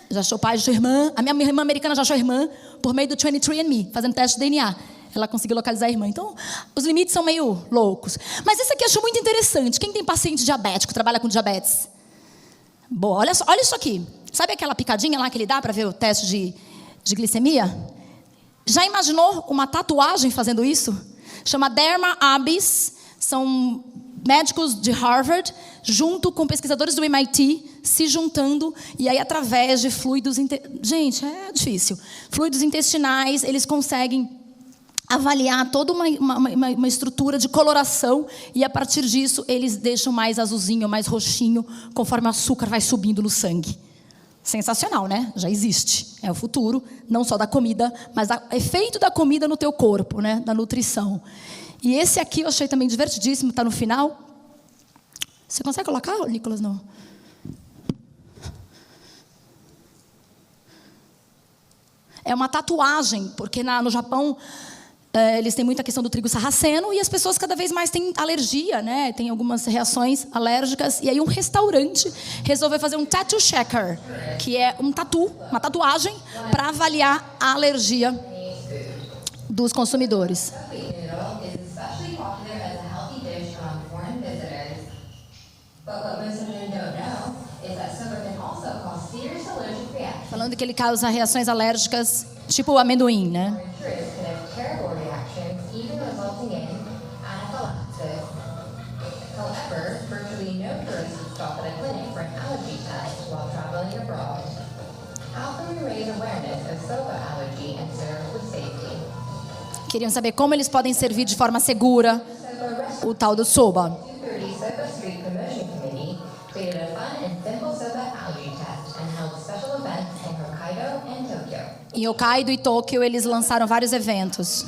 Já achou pai, já achou irmã. A minha irmã americana já achou irmã por meio do 23andMe, fazendo teste de DNA. ela conseguiu localizar a irmã. Então, os limites são meio loucos. Mas esse aqui eu acho muito interessante. Quem tem paciente diabético, trabalha com diabetes? Boa, olha isso aqui. Sabe aquela picadinha lá que ele dá para ver o teste de glicemia? Já imaginou uma tatuagem fazendo isso? Chama Derma Abis. São médicos de Harvard, junto com pesquisadores do MIT, se juntando, e aí através de fluidos... Gente, é difícil. Fluidos intestinais, eles conseguem avaliar toda uma estrutura de coloração, e a partir disso, eles deixam mais azulzinho, mais roxinho, conforme o açúcar vai subindo no sangue. Sensacional, né? Já existe. É o futuro, não só da comida, mas o efeito da comida no teu corpo, né? Da nutrição. E esse aqui eu achei também divertidíssimo, está no final. Você consegue colocar, Nicolas? Não. É uma tatuagem, porque no Japão eles têm muita questão do trigo sarraceno e as pessoas cada vez mais têm alergia, né? Tem algumas reações alérgicas. E aí um restaurante resolveu fazer um tattoo checker, que é uma tatuagem para avaliar a alergia dos consumidores. Falando que ele causa reações alérgicas, tipo o amendoim, né? Queriam saber como eles podem servir de forma segura o tal do soba. Em Hokkaido e Tóquio, eles lançaram vários eventos.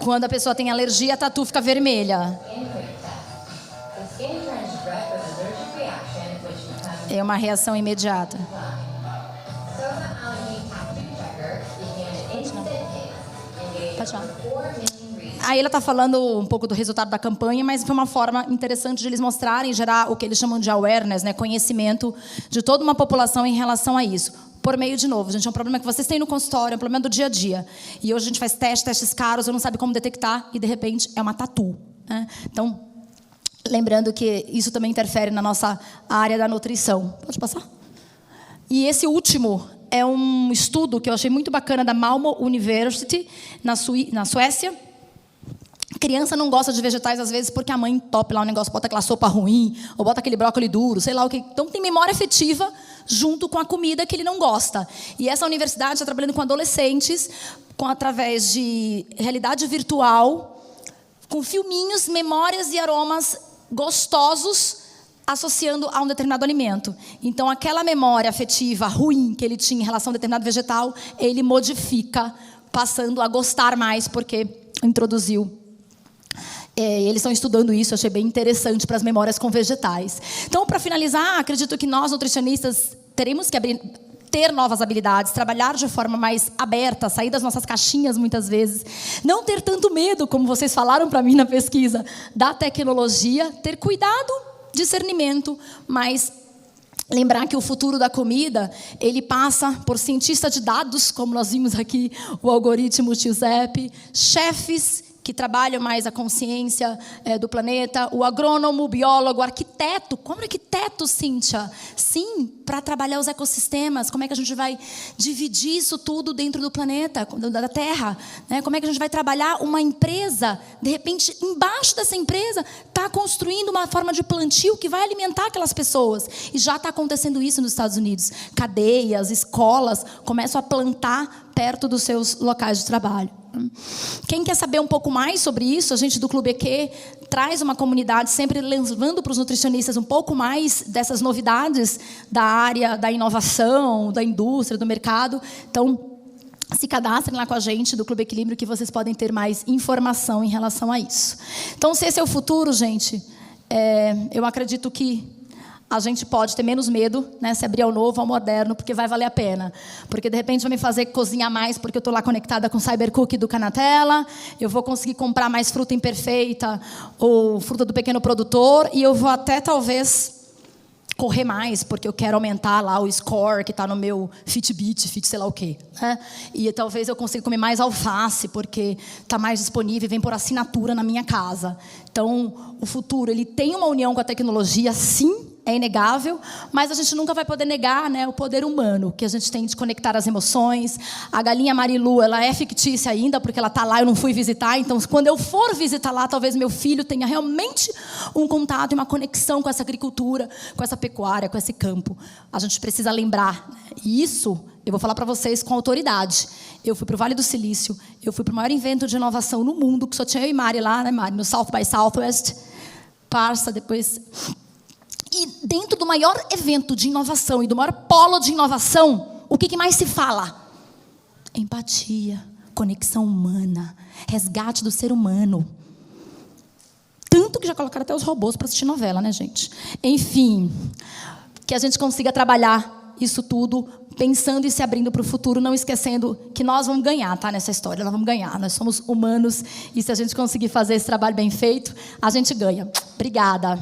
Quando a pessoa tem alergia, a tatu fica vermelha. É uma reação imediata. Pode falar. Aí ela está falando um pouco do resultado da campanha, mas foi uma forma interessante de eles mostrarem, gerar o que eles chamam de awareness, né, conhecimento de toda uma população em relação a isso. Por meio, de novo, gente, é um problema que vocês têm no consultório, é um problema do dia a dia. E hoje a gente faz testes caros, eu não sabe como detectar, e de repente é uma tatu, né? Então, lembrando que isso também interfere na nossa área da nutrição. Pode passar? E esse último é um estudo que eu achei muito bacana da Malmö University, na Suécia. Criança não gosta de vegetais, às vezes, porque a mãe entope lá um negócio, bota aquela sopa ruim, ou bota aquele brócolis duro, sei lá o que. Então, tem memória afetiva junto com a comida que ele não gosta. E essa universidade está trabalhando com adolescentes, através de realidade virtual, com filminhos, memórias e aromas gostosos, associando a um determinado alimento. Então, aquela memória afetiva ruim que ele tinha em relação a um determinado vegetal, ele modifica, passando a gostar mais, porque introduziu. Eles estão estudando isso, achei bem interessante para as memórias com vegetais. Então, para finalizar, acredito que nós, nutricionistas, teremos que ter novas habilidades, trabalhar de forma mais aberta, sair das nossas caixinhas muitas vezes, não ter tanto medo, como vocês falaram para mim na pesquisa, da tecnologia, ter cuidado, discernimento, mas lembrar que o futuro da comida, ele passa por cientista de dados, como nós vimos aqui, o algoritmo Giuseppe, chefes que trabalham mais a consciência do planeta, o agrônomo, o biólogo, o arquiteto. Como arquiteto, Cíntia? Sim, para trabalhar os ecossistemas. Como é que a gente vai dividir isso tudo dentro do planeta, da Terra? Né? Como é que a gente vai trabalhar uma empresa? De repente, embaixo dessa empresa, está construindo uma forma de plantio que vai alimentar aquelas pessoas. E já está acontecendo isso nos Estados Unidos. Cadeias, escolas começam a plantar perto dos seus locais de trabalho. Quem quer saber um pouco mais sobre isso, a gente do Clube EQ traz uma comunidade sempre levando para os nutricionistas um pouco mais dessas novidades da área da inovação, da indústria, do mercado. Então, se cadastrem lá com a gente do Clube Equilíbrio que vocês podem ter mais informação em relação a isso. Então, se esse é o futuro, gente, eu acredito que a gente pode ter menos medo, né, se abrir ao novo, ao moderno, porque vai valer a pena. Porque, de repente, vai me fazer cozinhar mais, porque eu estou lá conectada com o Cybercook do Canatela, eu vou conseguir comprar mais fruta imperfeita, ou fruta do pequeno produtor, e eu vou até, talvez, correr mais, porque eu quero aumentar lá o score que está no meu Fitbit, sei lá o quê. Né? E talvez eu consiga comer mais alface, porque está mais disponível e vem por assinatura na minha casa. Então, o futuro ele tem uma união com a tecnologia, sim, é inegável, mas a gente nunca vai poder negar, né, o poder humano que a gente tem de conectar as emoções. A galinha Marilu, ela é fictícia ainda, porque ela está lá, eu não fui visitar. Então, quando eu for visitar lá, talvez meu filho tenha realmente um contato e uma conexão com essa agricultura, com essa pecuária, com esse campo. A gente precisa lembrar. E isso, eu vou falar para vocês com autoridade. Eu fui para o Vale do Silício, eu fui para o maior evento de inovação no mundo, que só tinha eu e Mari lá, né, Mari, no South by Southwest. Parça, depois... E dentro do maior evento de inovação e do maior polo de inovação, o que mais se fala? Empatia, conexão humana, resgate do ser humano. Tanto que já colocaram até os robôs para assistir novela, né, gente? Enfim, que a gente consiga trabalhar isso tudo, pensando e se abrindo para o futuro, não esquecendo que nós vamos ganhar, tá, nessa história. Nós vamos ganhar, nós somos humanos, e se a gente conseguir fazer esse trabalho bem feito, a gente ganha. Obrigada.